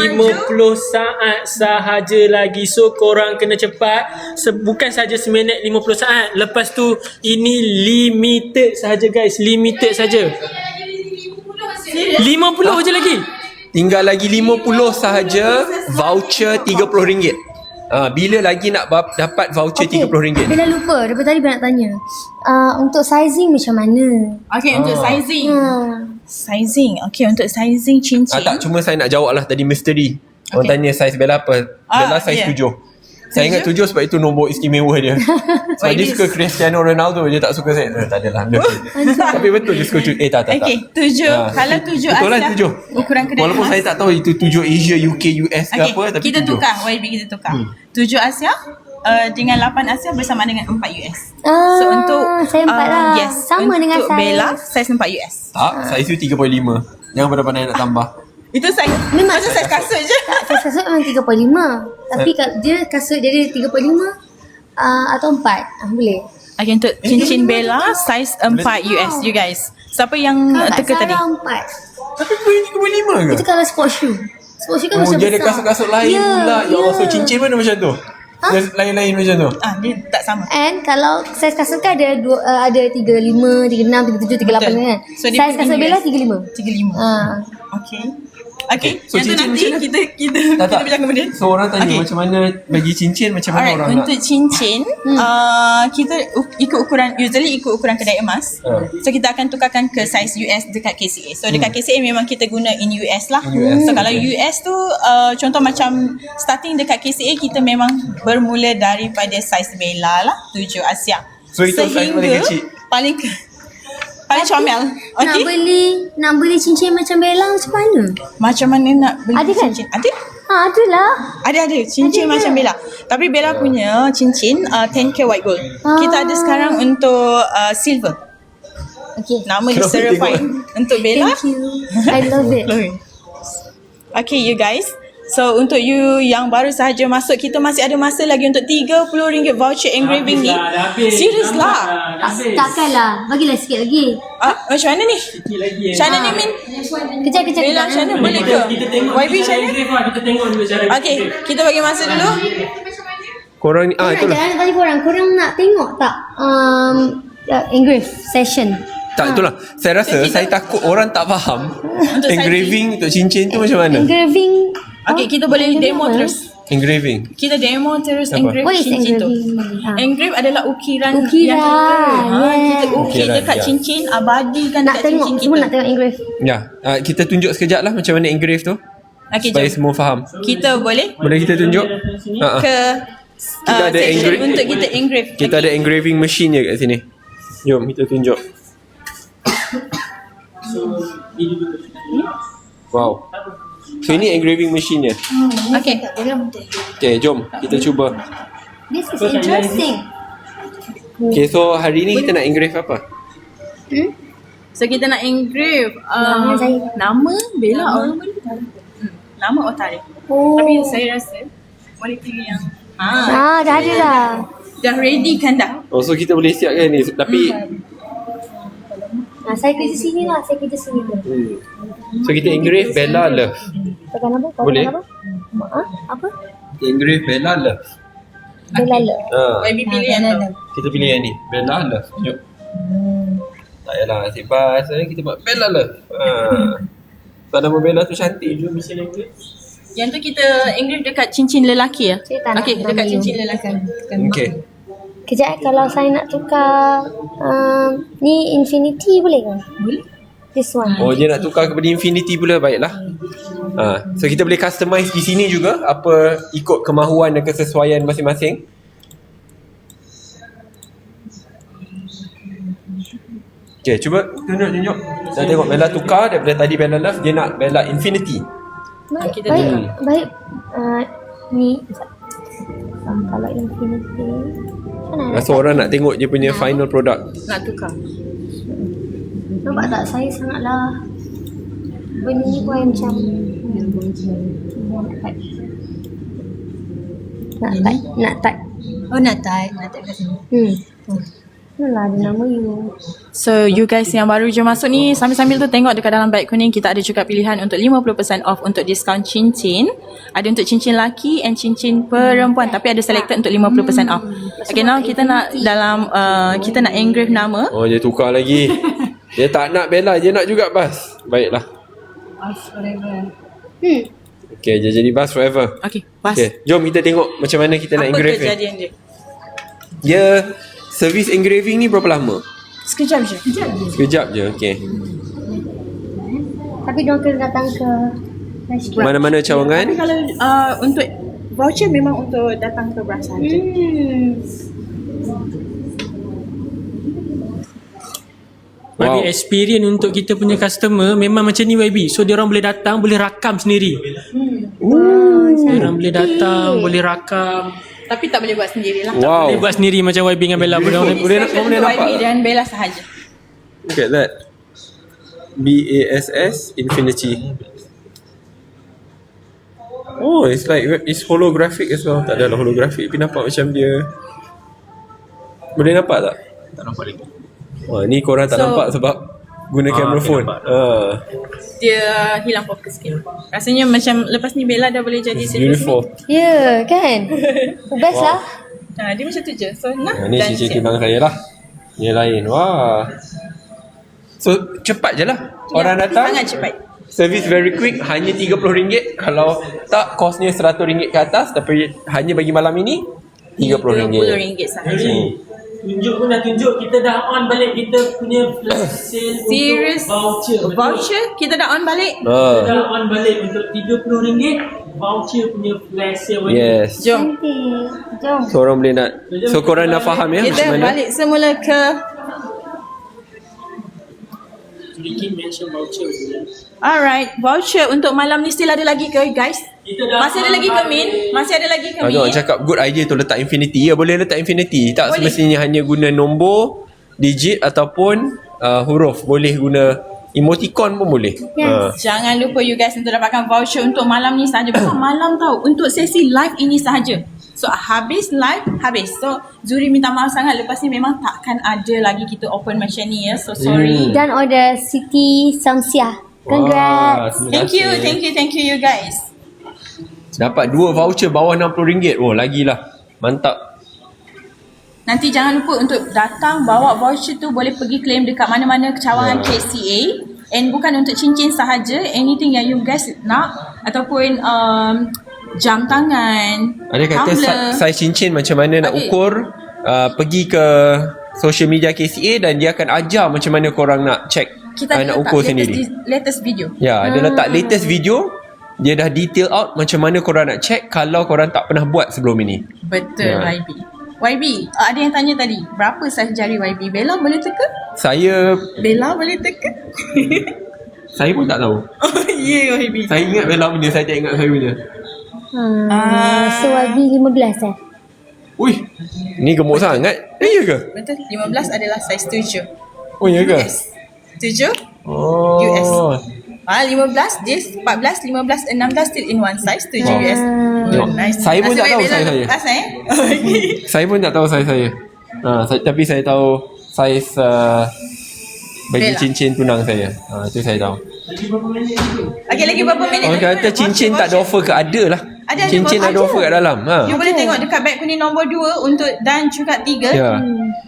saat sahaja lagi. So korang kena cepat. Bukan saja seminit 50 saat. Lepas tu ini limited sahaja guys. Limited saja. 50 je lagi. Tinggal lagi 50 sahaja. Voucher RM30. Bila lagi nak dapat voucher RM30? Bila lupa, daripada tadi nak tanya. Untuk sizing macam mana? Okay, untuk sizing. Sizing. Okay, untuk sizing cincin. Tak, cuma saya nak jawab lah tadi misteri. Orang tanya saiz Bella apa? Bella saiz 7. Saya ingat 7 sebab itu nombor istimewa dia. Sebab dia suka Cristiano Ronaldo, dia tak suka saya. Tak adalah. Tapi betul dia suka 7. Tak. Okay, 7. Kalau 7 betul lah Asia, 7. ukuran kedai Walaupun emas. saya tak tahu itu 7 Asia, UK, US ke Okay, apa, tapi kita 7. tukar. YB kita tukar. 7 Asia dengan 8 Asia bersama dengan 4 US. So untuk saya 4 lah. yes, Sama dengan untuk saya. Bella saiz 4 US. Tak, saiz tu 3.5. Jangan pandai-pandai nak tambah. Itu saiz Memang macam saiz kasut je. Saya kasut memang 35. Tapi kalau dia kasut jadi 35 atau 4. Boleh. Okay, untuk cincin Bella saiz 4 US you guys. Siapa yang teka tadi? 4. Tapi boleh 3.5 ke? Itu kalau sport shoe. Sport shoe kan macam Dia ada besar. kasut-kasut lain pula. Ya Allah, so cincin mana macam tu? Yang lain-lain macam tu. Dia tak sama. And kalau saiz kasut kan ada 35, 36, 37, 38 kan. So, dia Saiz punya kasut Bella US. 35. 35. Ah. Okay. Okay, So, yang tu cincin nanti macam mana? kita Tak. bincang kemudian. So orang tanya Okay. macam mana bagi cincin, macam mana Alright, orang nak. untuk cincin kita ikut ukuran, usually ikut ukuran kedai emas. So kita akan tukarkan ke saiz US dekat KCA. So dekat KCA memang kita guna in US lah. US, So kalau US tu contoh macam starting dekat KCA kita memang bermula daripada saiz Bella lah 7 Asia. So, itu saiz paling kecil? Paling comel. Nak beli cincin macam Bella macam mana? Macam mana nak beli Ada kan? cincin? Ada. Ada lah. Ada cincin Ada macam ke? Bella. Tapi Bella punya cincin 10K white gold. Kita ada sekarang untuk silver. Okay. Nama dia Kenapa Serafine untuk Bella. Thank you. I love it. Okay you guys. So untuk you yang baru sahaja masuk, kita masih ada masa lagi untuk RM30 voucher engraving ni. Serius lah. Takkanlah. Bagilah sikit lagi. Macam mana ni? Sikit lagi. Macam mana ni Min? Kejap. Bella macam mana? Boleh ke? Kita tengok YB macam mana? kita tengok dulu cara. Okay, kita bagi masa dulu. Korang ni itulah. Jangan tanya korang nak tengok tak engrave session? Tak, itulah. Saya rasa saya takut orang tak faham engraving untuk cincin tu macam mana. Engraving. Okay, kita boleh demo terus. Engraving. Kita demo terus Apa? engrave What is cincin tu. engraving? Engrave adalah ukiran. Ukiran, Kita ukir Ukiran, dekat ya. cincin, abadikan Nak dekat tengok, cincin semua kita. nak tengok engrave. Ya, kita tunjuk sekejap lah macam mana engrave tu. Okay, Supaya jom. semua faham. Kita boleh Boleh kita tunjuk? ke Kita ada section engrave. untuk kita engrave. Kita ada engraving machine je kat sini. Jom kita tunjuk. Wow. So ini engraving machine je. Okay. Okay, jom kita cuba. This is interesting. Okay, so hari ni kita nak engrave apa? So kita nak engrave Nama saya. nama Bella nama Otari. Oh. Tapi saya rasa boleh pilih yang Dah ada dah. dah ready kan dah. Oh, so kita boleh siapkan ni. Tapi Saya kerja sini lah. Saya kerja sini. so kita engrave Bella Love. Tekan apa? Kau Boleh. tekan apa? Apa? Engrave Bella Love. Bella Love. YB pilih yang tu. Kita pilih yang ni. Bella Love. Jom. Tak payahlah nasib bas. Kita buat Bella Love. So nama Bella tu cantik. Jom mesin engrave. Yang tu kita engrave dekat cincin lelaki ya. Saya tak nak Okey, dekat bagi cincin you. lelaki. Okay. Kejap kalau saya nak tukar ni Infinity boleh ke? Boleh. This one. Oh, dia nak tukar kepada Infinity pula. Baiklah. So kita boleh customize di sini juga. Apa ikut kemahuan dan kesesuaian masing-masing. Okay, cuba tunjuk. Saya tengok Bella tukar daripada tadi Bella Love. Dia nak Bella Infinity. Baik, Kita baik, tukar. baik. Ni kalau Infinity macam mana? Rasa orang nak tengok dia punya final product. Nak tukar. Nampak tak saya sangatlah benda ni pun macam nak type. Oh nak type kat sini. Itulah ada nama you. So you guys yang baru je masuk ni, sambil-sambil tu tengok dekat dalam beg kuning, kita ada juga pilihan untuk 50% off untuk diskaun cincin. Ada untuk cincin laki and cincin perempuan, tapi ada selected untuk 50% off. Okay, now kita nak dalam kita nak engrave nama. Oh, dia tukar lagi. Dia tak nak Bella, dia nak juga Buzz. Baiklah. Okay, dia jadi Buzz forever. Okay, pas. Okay, jom kita tengok macam mana kita nak Apa engrave ni. kejadian dia? Dia servis engraving ni berapa lama? Sekejap je. Sekejap je, okay. Tapi diorang kena datang ke Mana-mana cawangan. Tapi kalau untuk voucher memang untuk datang ke branch saja. YB experience untuk kita punya customer memang macam ni YB. So dia orang boleh datang, boleh rakam sendiri. Dia orang boleh datang, boleh rakam. Tapi tak boleh buat sendirilah. Wow. Boleh buat sendiri macam YB dengan Bella. Boleh nampak YB tak? dan Bella sahaja. Look at that. BASS Infinity. Oh, it's like it's holographic as well. Tak adalah holographic tapi nampak macam dia. Boleh nampak tak? Tak nampak lagi. Wah, ni korang tak So- nampak sebab guna kamera okay, phone. nampak. Dia hilang fokus sikit. Rasanya macam lepas ni Bella dah boleh jadi Beautiful. Ya kan? Best lah. Dia macam tu je. So Ni dan cincin siap. tunang saya lah. Ni lain. Wah. So cepat je lah. Orang Ya, datang. sangat cepat. Service very quick, hanya RM30. Kalau tak, kosnya RM100 ke atas. Tapi hanya bagi malam ini RM30. RM30 sahaja. Tunjuk pun dah tunjuk. Kita dah on balik kita punya flash sale Serious untuk voucher. voucher kita dah on balik. Kita dah on balik untuk RM30 voucher punya flash sale. Yes. Jom Jom. So orang boleh nak. So korang dah faham ya kita macam mana? balik semula ke Sedikit mention voucher je. alright. Voucher untuk malam ni still ada lagi ke guys? Kita dah Masih ada lagi ke Min? Masih ada lagi ke Ada orang Min? cakap good idea tu letak infinity. Ya boleh letak infinity. Tak Boleh. semestinya hanya guna nombor, digit ataupun huruf. Boleh guna emoticon pun boleh. Yes. Jangan lupa you guys untuk dapatkan voucher untuk malam ni sahaja. Bukan malam tau, untuk sesi live ini sahaja. So habis live, habis. So Zuri minta maaf sangat, lepas ni memang takkan ada lagi kita open macam ni ya. So sorry. Dan order Siti Samsiah. Congrats. Wah, terima Thank kasih. you you guys. Dapat 2 voucher bawah RM60. Oh lagilah. Mantap. Nanti jangan lupa untuk datang bawa voucher tu, boleh pergi claim dekat mana-mana cawangan KCA. And bukan untuk cincin sahaja, anything yang you guys nak ataupun jam tangan, Ada kata tumbler. saiz cincin macam mana nak Okay. ukur, pergi ke social media KCA dan dia akan ajar macam mana korang nak check, Kita nak letak ukur sendiri. latest video. Ya, dia letak latest video, dia dah detail out macam mana korang nak check kalau korang tak pernah buat sebelum ini. Betul Ya. YB, ada yang tanya tadi, berapa saiz jari YB? Bella boleh teka? Saya Bella boleh teka? saya pun tak tahu. Oh yeah YB. Saya ingat Bella punya, saya tak ingat saya punya. So YB 15 eh? Ui, ni gemuk sangat. Ya ke? Betul, 15 adalah saiz 7. Oh ya ke? US. 7 Oh. US. 15 dia 14, 15, 16 still in one size 7 US. Tengok. Saya pun tak tahu saiz saya. Lepas Saya pun tak tahu saiz saya. Tapi saya tahu saiz baju Bella. cincin tunang saya. Itu saya tahu. Okay, lagi berapa minit? Orang kata cincin tak ada offer ke? Ada lah. Ada, Cincin ada offer kat dalam. You boleh tengok dekat beg kuning nombor 2 untuk dan juga 3. Ya.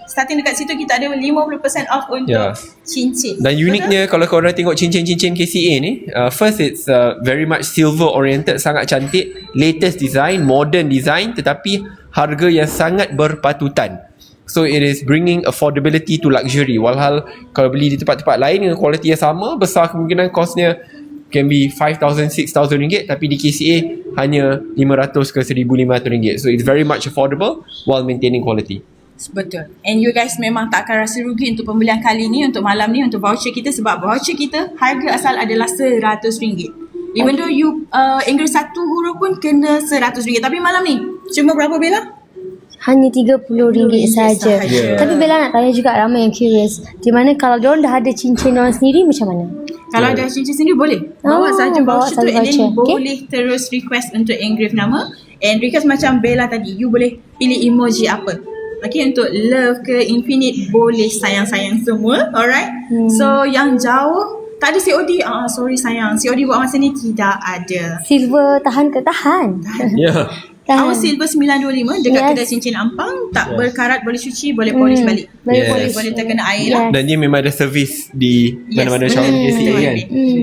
Starting dekat situ kita ada 50% off untuk Ya. cincin. Dan uniknya kalau korang tengok cincin-cincin KCA ni, first it's very much silver oriented, sangat cantik, latest design, modern design, tetapi harga yang sangat berpatutan. So it is bringing affordability to luxury. Walhal kalau beli di tempat-tempat lain dengan kualiti yang sama, besar kemungkinan kosnya can be RM5,000, RM6,000, tapi di KCA hanya RM500 ke RM1,500. So it's very much affordable while maintaining quality. Betul. And you guys memang tak akan rasa rugi untuk pembelian kali ni, untuk malam ni, untuk voucher kita, sebab voucher kita harga asal adalah RM100. Even though you English satu huruf pun kena RM100. Tapi malam ni cuma berapa Bella? Hanya RM30 saja. sahaja. Tapi Bella nak tanya juga, ramai yang curious. Di mana kalau diorang dah ada cincin diorang sendiri macam mana? Kalau ada cincin sendiri boleh. Bawa saja bawa voucher tu, saja and then voucher. Okay. boleh terus request untuk engrave nama. And request macam Bella tadi, you boleh pilih emoji apa. Okay, untuk love ke infinite boleh, sayang-sayang semua. Alright. So yang jauh tak ada COD. Sorry sayang, COD buat masa ni tidak ada. Silver tahan ke? Tahan. Ya. Our Tahan. silver 925 dekat Yes. kedai cincin Ampang, tak berkarat, boleh cuci, boleh polish balik. Yes. Boleh terkena air lah. Yes. Dan dia memang ada servis di mana-mana Yes. cawangan KCA Betul. kan.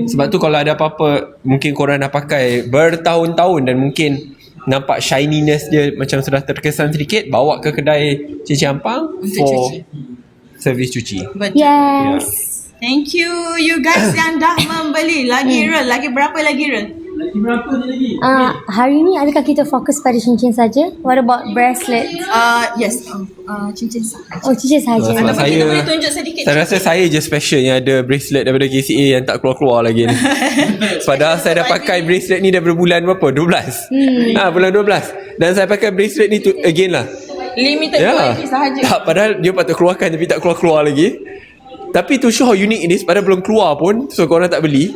Sebab tu kalau ada apa-apa, mungkin korang dah pakai bertahun-tahun dan mungkin nampak shininess dia macam sudah terkesan sedikit, bawa ke kedai cincin Ampang Untuk for cuci. servis cuci. Betul. Yes. Thank you you guys yang dah membeli. Lagi real, lagi berapa lagi real? Lagi berapa je lagi? Hari ni adakah kita fokus pada cincin saja? What about bracelet? Yes, cincin sah. Oh, cincin saja. Sebab Ataupun saya- kita boleh tunjuk sedikit. Saya rasa saya je special yang ada bracelet daripada KCA yang tak keluar-keluar lagi ni. Padahal saya dah pakai bracelet ni daripada bulan berapa? 12. Bulan 12. Dan saya pakai bracelet ni tu again lah. Limited Ya. quality sahaja. Tak, padahal dia patut keluarkan tapi tak keluar-keluar lagi. Tapi to show how unique it is, padahal belum keluar pun, so korang tak beli.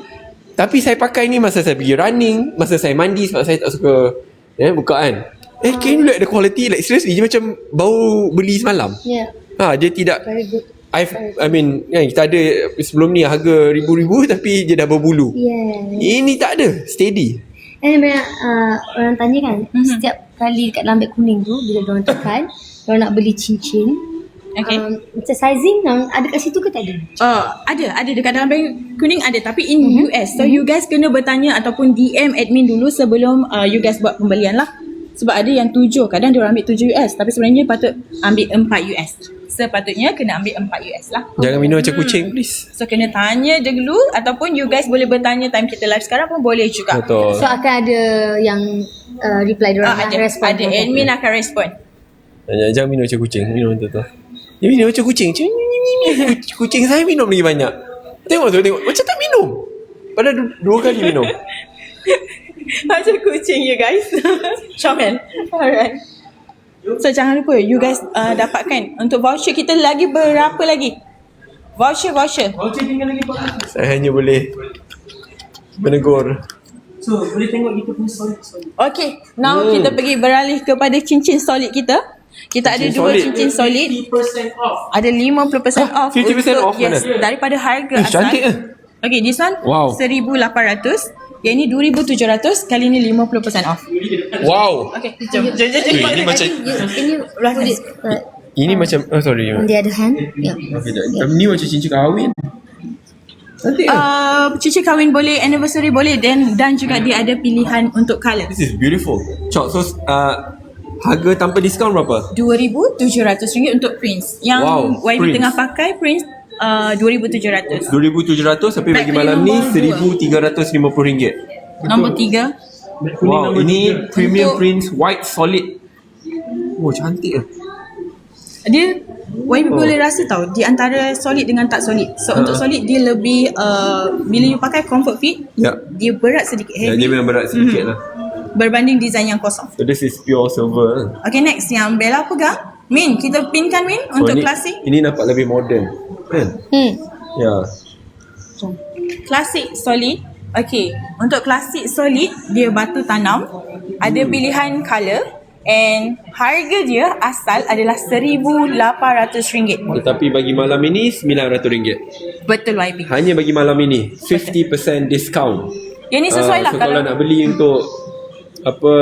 Tapi saya pakai ni masa saya pergi running, masa saya mandi sebab saya tak suka buka kan. Can you look at the quality? Like seriously, dia macam baru beli semalam. Yeah. Dia tidak, Very good. I mean kan, kita ada sebelum ni harga ribu-ribu tapi dia dah berbulu. Yeah. Ini tak ada, steady. And banyak orang tanya kan, setiap kali dekat dalam beg kuning tu, bila diorang tekan, diorang nak beli cincin, Okay. Macam sizing ada kat situ ke tak ada? Ada dekat dalam beg kuning ada, tapi in US. So you guys kena bertanya ataupun DM admin dulu sebelum you guys buat pembelian lah. Sebab ada yang 7, kadang dia orang ambil 7 US tapi sebenarnya patut ambil 4 US. Sepatutnya kena ambil 4 US lah. Jangan minum macam kucing please. So kena tanya dulu ataupun you guys boleh bertanya time kita live sekarang pun boleh juga. Betul. So akan ada yang reply diorang respon. Ada admin akan respon. Jangan minum macam kucing. Minum tu. Dia minum macam kucing. Kucing saya minum lagi banyak. Tengok. Macam tak minum. Padahal 2 kali minum. Macam kucing you guys. Comel. Alright. So jangan lupa you guys dapatkan untuk voucher kita lagi berapa lagi? Voucher. Voucher tinggal lagi 4. Saya hanya boleh menegur. So boleh tengok kita punya solid. Okay, now kita pergi beralih kepada cincin solid kita. Kita ada Cincin 2 solid. cincin solid. 50% off. Ada 50% off 50% untuk, off mana? daripada harga asal. Cantik ke? Okay, this one Wow. 1,800. Yang ni 2,700. Kali ni 50% off. Wow. Okay, jom. Ini macam ini macam sorry. On the other hand, Ni macam cincin kahwin. Cantik ke? Cincin kahwin boleh, anniversary boleh, dan juga dia ada pilihan untuk colour. This is beautiful. Cok, so harga tanpa diskaun berapa? RM2,700 untuk Prince. Yang Wow, YB Prince. tengah pakai Prince 2,700. 2,700 tapi bagi Black malam ni nombor RM1,350. Nombor 3. Wow, ini premium Untuk- Prince white solid. Oh, cantik lah. Dia YB boleh rasa tau di antara solid dengan tak solid. So untuk solid dia lebih bila you pakai comfort fit, Ya. dia berat sedikit, Ya, heavy dia memang berat sedikit lah. berbanding design yang kosong. So this is pure silver. Okay, next yang Bella pegang. Min, kita pinkan Min untuk klasik. Ini nampak lebih modern. Kan? Ya. Klasik solid. Okay, untuk klasik solid dia batu tanam. Ada pilihan colour and harga dia asal adalah RM1,800. Tetapi bagi malam ini RM900. Betul YB. Hanya bagi malam ini 50% discount. Yang ni sesuai lah So kalau nak beli untuk apa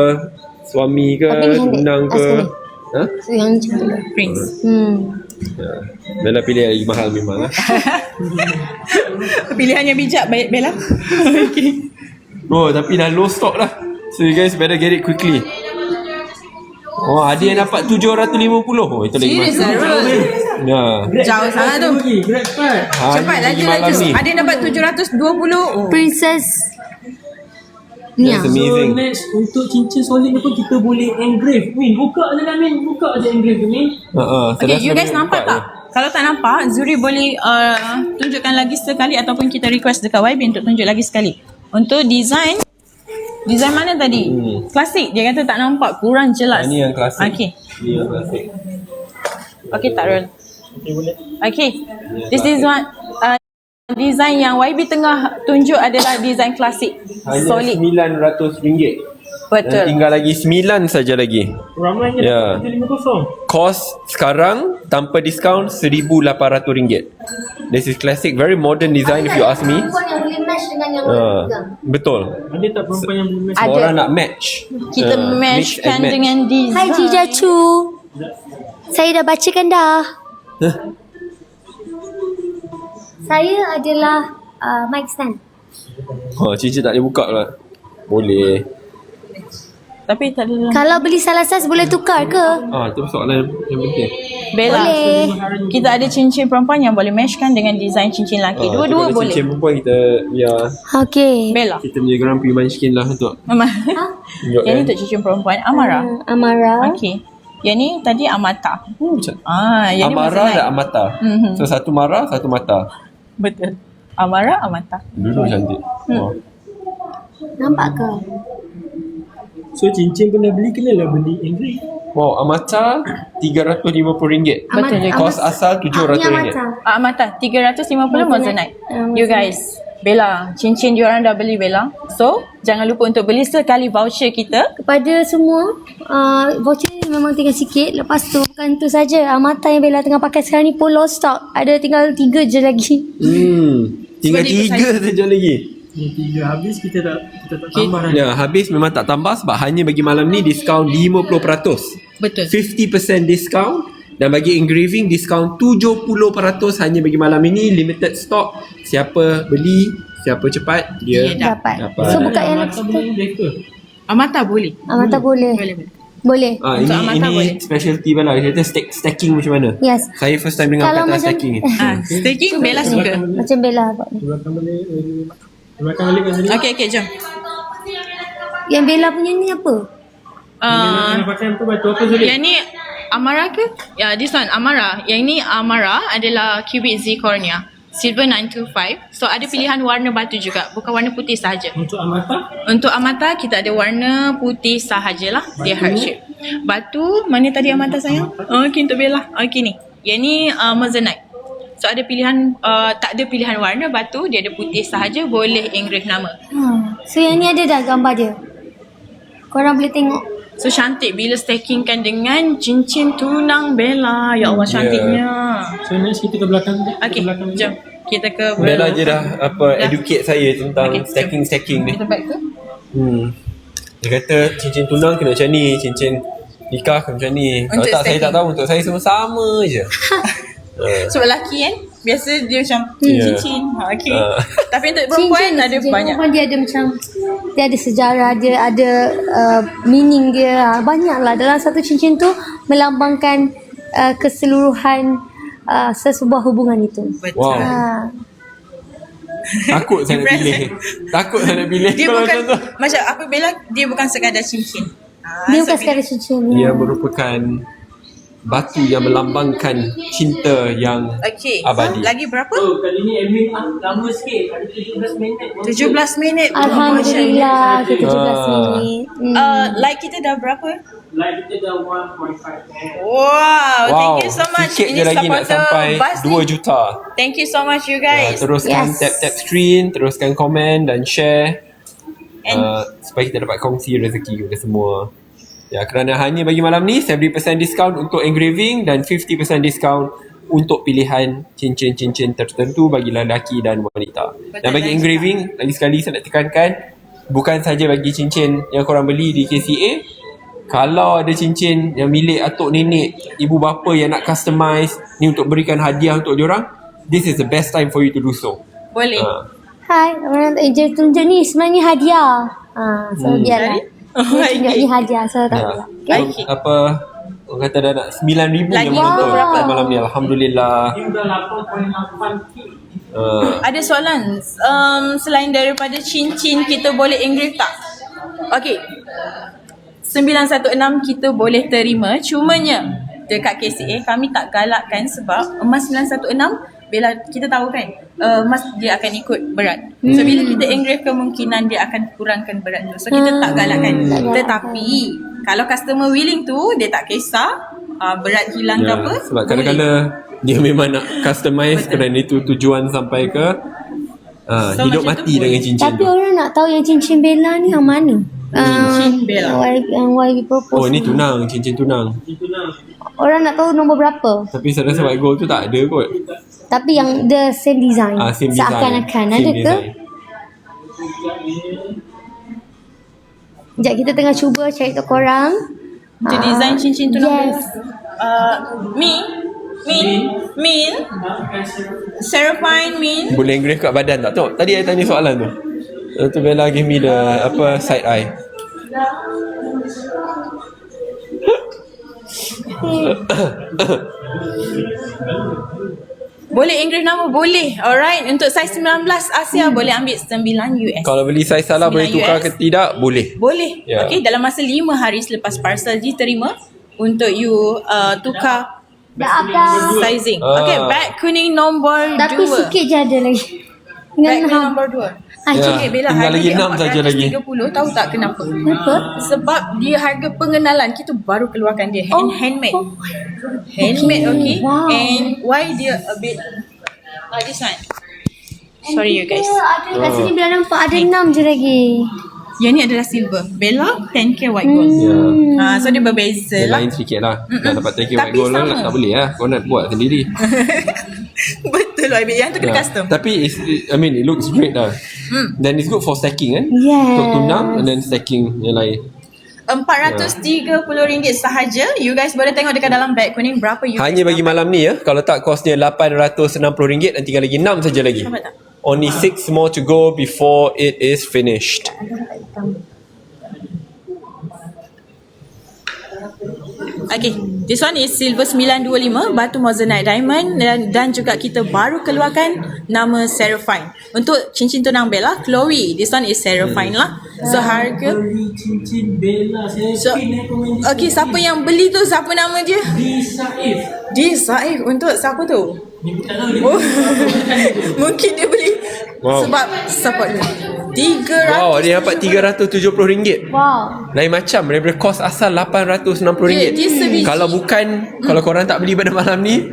suami ke, Tapi ni handbag. tunang ke. Ha? So yang macam tu. Prince. Ya. Bella pilih yang lagi mahal memang lah. Pilihan yang bijak baik Bella. Okay. Oh, tapi dah low stock lah. So you guys better get it quickly. Oh, ada yang dapat 750. Oh, itu lagi Serius mahal. Zarul. Ya. Jauh sangat tu. Grab card. Cepat Hanya bagi laju. malam ni. Ada yang dapat 720. Oh. Princess Nia. That's amazing. So next untuk cincin solid ni pun kita boleh engrave. Min, buka je lah Min. Buka je engrave tu Min. Okay, you guys nampak tak? Kalau tak nampak, Zuri boleh tunjukkan lagi sekali ataupun kita request dekat YB untuk tunjuk lagi sekali. Untuk design mana tadi? Klasik. Dia kata tak nampak, kurang jelas. Ini yang klasik. Okay. Ini yang klasik. Okay, tak roll. Okay. This is one design yang YB tengah tunjuk adalah design klasik. Hanya Solid. RM900. Betul. Tinggal lagi 9 saja lagi. Ramainya Ya. dapat 750. Cost sekarang tanpa diskaun RM1,800. This is classic, very modern design if you ask me. Perempuan yang boleh match dengan yang Betul. Ada tak perempuan yang boleh match? Ada. Orang nak match. Kita Mix matchkan and match. dengan design. Hai Jija Chu. Saya dah bacakan dah. Saya adalah mic stand. Cincin tak boleh buka pula. Boleh. Tapi tak ada. Kalau beli salah saiz boleh tukar ke? Itu soalan yang penting. Bella, Boleh. kita ada cincin perempuan yang boleh matchkan dengan design cincin lelaki. Dua-dua Kalau boleh. Cincin perempuan kita Okey. Bella. kita punya geram pergi munchkin lah untuk Mama. tunjuk Yang ni untuk cincin perempuan Amara. Amara. Okey. Yang ni tadi Amata. macam Yang ni Amara Moissanite. dan Amata. So satu marah, satu mata. Betul. Amara, Amata. Dulu cantik. Nampak ke? So cincin pun dah beli, kenalah beli engrave. Wow, Amata RM350. Betul je. Kos asal RM700. Amata 350 Moissanite. You guys, Bella, cincin diorang dah beli Bella. So, jangan lupa untuk beli sekali voucher kita. Kepada semua, voucher ni memang tinggal sikit. Lepas tu, bukan tu saja. Amata yang Bella tengah pakai sekarang ni pun low stock. Ada tinggal 3 je lagi. Tinggal Sebab 3 saja lagi. Yang 3 habis kita tak tambah lagi. Ya, habis memang tak tambah sebab hanya bagi malam ni diskaun 50%. Betul. 50% diskaun Dan bagi engraving diskaun 70% hanya bagi malam ini, limited stock. Siapa beli, siapa cepat dia Dia Dapat. dapat. So buka yang Mata next boleh mereka. Amata boleh. Amata boleh. Boleh. Ini Untuk Amata boleh. specialty Bella. Kita stacking macam mana? Yes. Saya first time dengar Kalau kata macam- stacking ni. Staking Bella suka. Macam Bella buat ni. Belakang balik kat sini. Okay, jom. Yang Bella punya ni apa? Kena pakai apa batu apa Zulit? Yang ni Amara ke? Ya, this one Amara. Yang ni Amara adalah cubic zirconia. Silver 925. So ada pilihan warna batu juga, bukan warna putih sahaja. Untuk Amata. Untuk Amata kita ada warna putih sahajalah, dia heart shape. Batu mana tadi Amata sayang? Okay, untuk Bella. Okay ni. Yang ni Moissanite. So ada pilihan tak ada pilihan warna batu, dia ada putih sahaja, boleh engrave nama. So yang ni ada dah gambar dia. Korang boleh tengok. So cantik bila stackingkan dengan cincin tunang Bella. Ya Allah cantiknya. So next kita ke belakang. Okay, jom. Kita ke Bella je dah educate saya tentang Okay, stacking ni. Kita back ke? Dia kata cincin tunang kena macam ni, cincin nikah kena macam ni. Kalau Untuk tak saya stacking. tak tahu, untuk saya semua sama je. Sebab lelaki kan biasa dia macam Ya. cincin. Okay. Tapi untuk perempuan ada banyak. Perempuan dia ada macam, dia ada sejarah, dia ada meaning dia. Banyak lah. Dalam satu cincin tu melambangkan keseluruhan sesebuah hubungan itu. Betul. Wow. Ha. Takut saya nak pilih. Takut saya nak pilih Dia kalau bukan macam tu. macam apa Bella, dia bukan sekadar cincin. Dia so bukan sekadar cincin. Ia merupakan batu yang melambangkan cinta yang Okay. abadi. Lagi berapa? Oh, kali ni admin lama sikit. Ada 17 minit. 17 minit. Alhamdulillah kita 17 minit. Like kita dah berapa? Live kita dah 1.5. Wow, thank you so much. Sikit je lagi nak sampai 2 juta. Thank you so much you guys. Teruskan Yes. tap screen, teruskan komen dan share And- supaya kita dapat kongsi rezeki kita semua. Ya, kerana hanya bagi malam ni 70% diskaun untuk engraving dan 50% diskaun untuk pilihan cincin-cincin tertentu bagi lelaki dan wanita. Dan bagi engraving, lagi sekali saya nak tekankan, bukan saja bagi cincin yang korang beli di KCA. Kalau ada cincin yang milik atuk nenek, ibu bapa yang nak customize ni untuk berikan hadiah untuk diorang, this is the best time for you to do so. Boleh. Hai, orang nak tunjuk ni sebenarnya hadiah. So biarlah. Dia tunjuk ni hadiah. So tak apalah. Okay. Apa orang kata dah nak 9,000 Lagi yang menonton berapa? malam ni, alhamdulillah. Dia dah 8.8K. Ada soalan, selain daripada cincin kita boleh engrave tak? Okay, 916 kita boleh terima, cumanya dekat KCA kami tak galakkan sebab emas 916 bila kita tahu kan emas dia akan ikut berat. So bila kita engrave kemungkinan dia akan kurangkan berat tu. So kita tak galakkan. Tetapi kalau customer willing tu dia tak kisah berat hilang ke apa. Sebab boleh. kadang-kadang dia memang nak customize kerana itu tujuan sampai ke So, hidup macam mati tu dengan boleh. cincin Tapi tu. orang nak tahu yang cincin Bella ni yang mana? Cincin Bella. Yang YB propose. Oh, ni tunang, cincin tunang. Itu lah. Orang nak tahu nombor berapa. Tapi saya rasa white gold tu tak ada kot. Tapi yang the same design. Same design. Seakan-akan Same ada ke? design. Sekejap kita tengah cuba cari kat korang. Untuk design cincin tu Yes. Min Seraphine Min. Boleh engrave kat badan tak? Tengok, tadi saya tanya soalan tu. Tu Bella give me the side eye. Boleh engrave nama? Boleh. Alright. Untuk saiz 19 Asia boleh ambil 9 US. Kalau beli saiz salah boleh 9 tukar US. ke tidak? Boleh. Boleh. Ya. Okay, dalam masa 5 hari selepas parcel diterima untuk you tukar Dah apa? sizing. Okay, bag kuning nombor 2. Tapi sikit je ada lagi. Bag Dengan kuning ham. nombor 2. Ya, Okay, Bella, tinggal harga lagi dia 6 saja lagi. 430. Tahu tak kenapa? Kenapa? Sebab dia harga pengenalan kita baru keluarkan dia handmade. Handmade, okay. Wow. And why dia a bit this one. Sorry you guys. Ada kat sini bila nampak ada 6 je lagi. Yang ni adalah silver. Bella 10K white gold. Ya. So dia berbeza Dia lah. lain sedikit lah. Nak dapat 3K white Tapi gold lah, sama. tak boleh lah. Kau nak buat sendiri. Betul lah. Yang tu kena custom. Tapi it looks great lah. Then it's good for stacking kan. Yes. Untuk tunang and then stacking yang lain. RM430 sahaja. You guys boleh tengok dekat dalam beg kuning berapa you Hanya guys bagi malam ni ya. Kalau tak kosnya RM860 dan tinggal lagi 6 saja lagi. Nampak tak? Only 6 more to go before it is finished. Okay, this one is silver 925 batu moissanite diamond dan juga kita baru keluarkan nama Seraphine. Untuk cincin tunang Bella, Chloe. This one is Seraphine lah. So harga Beli cincin Bella. Saya so, pin recommend. okay, siapa yang beli tu? Siapa nama dia? Di Saif. Dia Saif. Untuk siapa tu? Ni tak tahu dia. Oh. Mungkin dia beli sebab support 300. Wow, dia dapat RM370. Wow. Lain macam daripada kos asal RM860. Dia sebiji. Kalau bukan, kalau korang tak beli pada malam ni,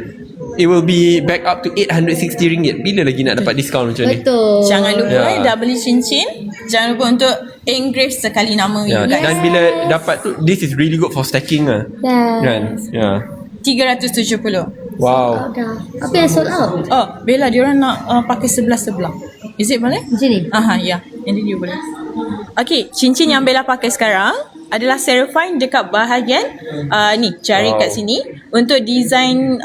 it will be back up to RM860. Bila lagi nak dapat diskaun macam ni? Betul. Jangan lupa Ya. dah beli cincin. Jangan lupa untuk engrave sekali nama Ya, you guys. dan bila dapat tu, this is really good for stacking lah. Dah. Kan? Ya. 370. Wow. Dah. Apa yang sold out? Oh, Bella, diorang nak pakai sebelah-sebelah. Is it boleh? Macam ni? Aha, ya. Ini dia boleh. Okay, cincin yang Bella pakai sekarang adalah Seraphine dekat bahagian ni, jari Wow. kat sini. Untuk design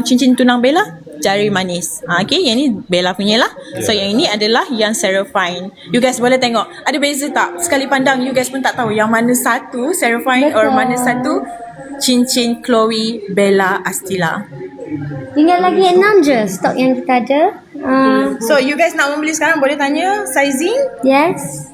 cincin tunang Bella, jari manis. Okay, yang ni Bella punya lah. So, yang ini adalah yang Seraphine. You guys boleh tengok. Ada beza tak? Sekali pandang, you guys pun tak tahu yang mana satu Seraphine or mana satu cincin Chloe Bella Astila. Tinggal lagi 6 je stok yang kita ada. So, you guys nak membeli sekarang boleh tanya sizing Yes.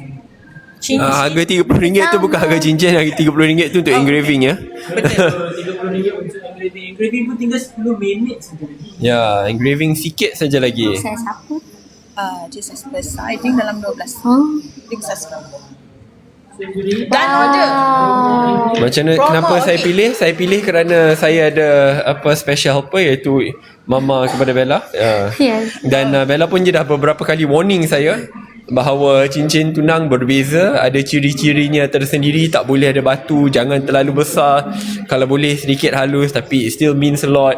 cincin. Harga RM30 tu bukan harga cincin. Harga RM30 tu untuk engraving ya. RM30 untuk engraving. Engraving pun tinggal 10 minit saja. Ya, engraving sikit saja lagi. Saya siapa? Dia size besar. I think dalam 12. Oh. Dia besar sekali. Dan ada. Macam mana, Promo, kenapa saya okay. pilih? Saya pilih kerana saya ada apa special helper iaitu mama kepada Bella. Yes. Dan Bella pun je dah beberapa kali warning saya bahawa cincin tunang berbeza, ada ciri-cirinya tersendiri, tak boleh ada batu, jangan terlalu besar, kalau boleh sedikit halus, tapi it still means a lot.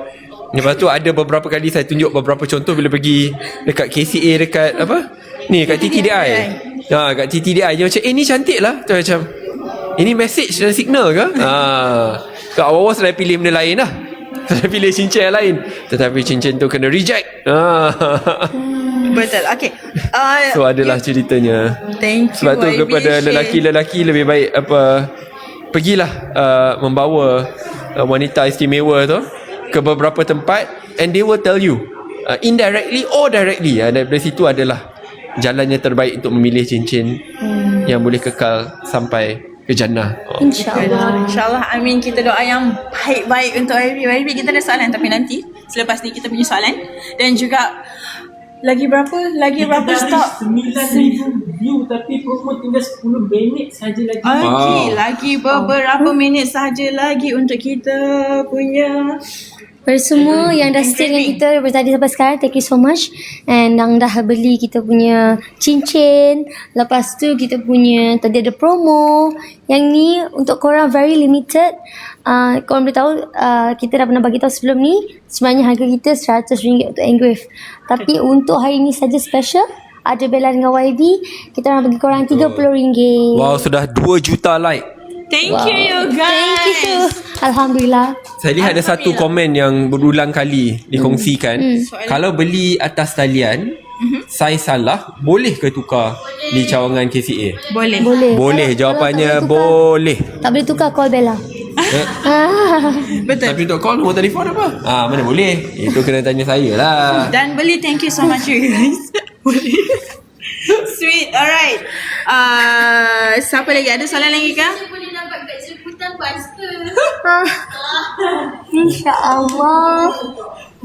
Lepas tu ada beberapa kali saya tunjuk beberapa contoh bila pergi dekat KCA, dekat apa ni, kat TTDI. Kat TTDI dia macam ni cantik lah. Tu macam ini message dan signal ke? Kat awal-awal saya pilih benda lain lah. Saya pilih cincin yang lain, tetapi cincin tu kena reject. Betul. Okay. So adalah ceritanya. Thank you. Sebab tu YB, kepada share. lelaki-lelaki lebih baik pergilah membawa wanita istimewa tu ke beberapa tempat, and they will tell you indirectly or directly, daripada situ adalah jalan yang terbaik untuk memilih cincin yang boleh kekal sampai ke jannah. InsyaAllah. InsyaAllah. Amin. Kita doa yang baik-baik untuk YB. YB, kita ada soalan tapi nanti selepas ni kita punya soalan. Dan juga lagi berapa stok? 9,000 view tapi promo tinggal 10 minit saja lagi. Okay, lagi beberapa minit sahaja lagi untuk kita punya Pada semua yang dah stay dengan kita daripada tadi sampai sekarang, thank you so much. And yang dah beli kita punya cincin. Lepas tu kita punya tadi ada promo. Yang ni untuk korang very limited. Korang boleh tahu kita dah pernah bagi tahu sebelum ni, sebenarnya harga kita RM100 untuk engrave. Tapi untuk hari ni saja special, ada Bella dengan YB, kita nak bagi korang RM30. Wow, sudah 2 juta like. thank you you guys. Thank you. Alhamdulillah. Saya lihat ada satu komen yang berulang kali dikongsikan. Kalau beli atas talian, saiz salah, boleh ke tukar di cawangan KCA? Boleh. Boleh. Boleh, jawapannya Kalau tak boleh boleh. Tak boleh tukar, call Bella. Betul. Tapi untuk call nombor telefon apa? Mana boleh? Itu kena tanya saya lah. Dan beli, thank you so much you guys. Boleh. Sweet. Alright. Siapa lagi? Ada soalan lagi kah? InsyaAllah.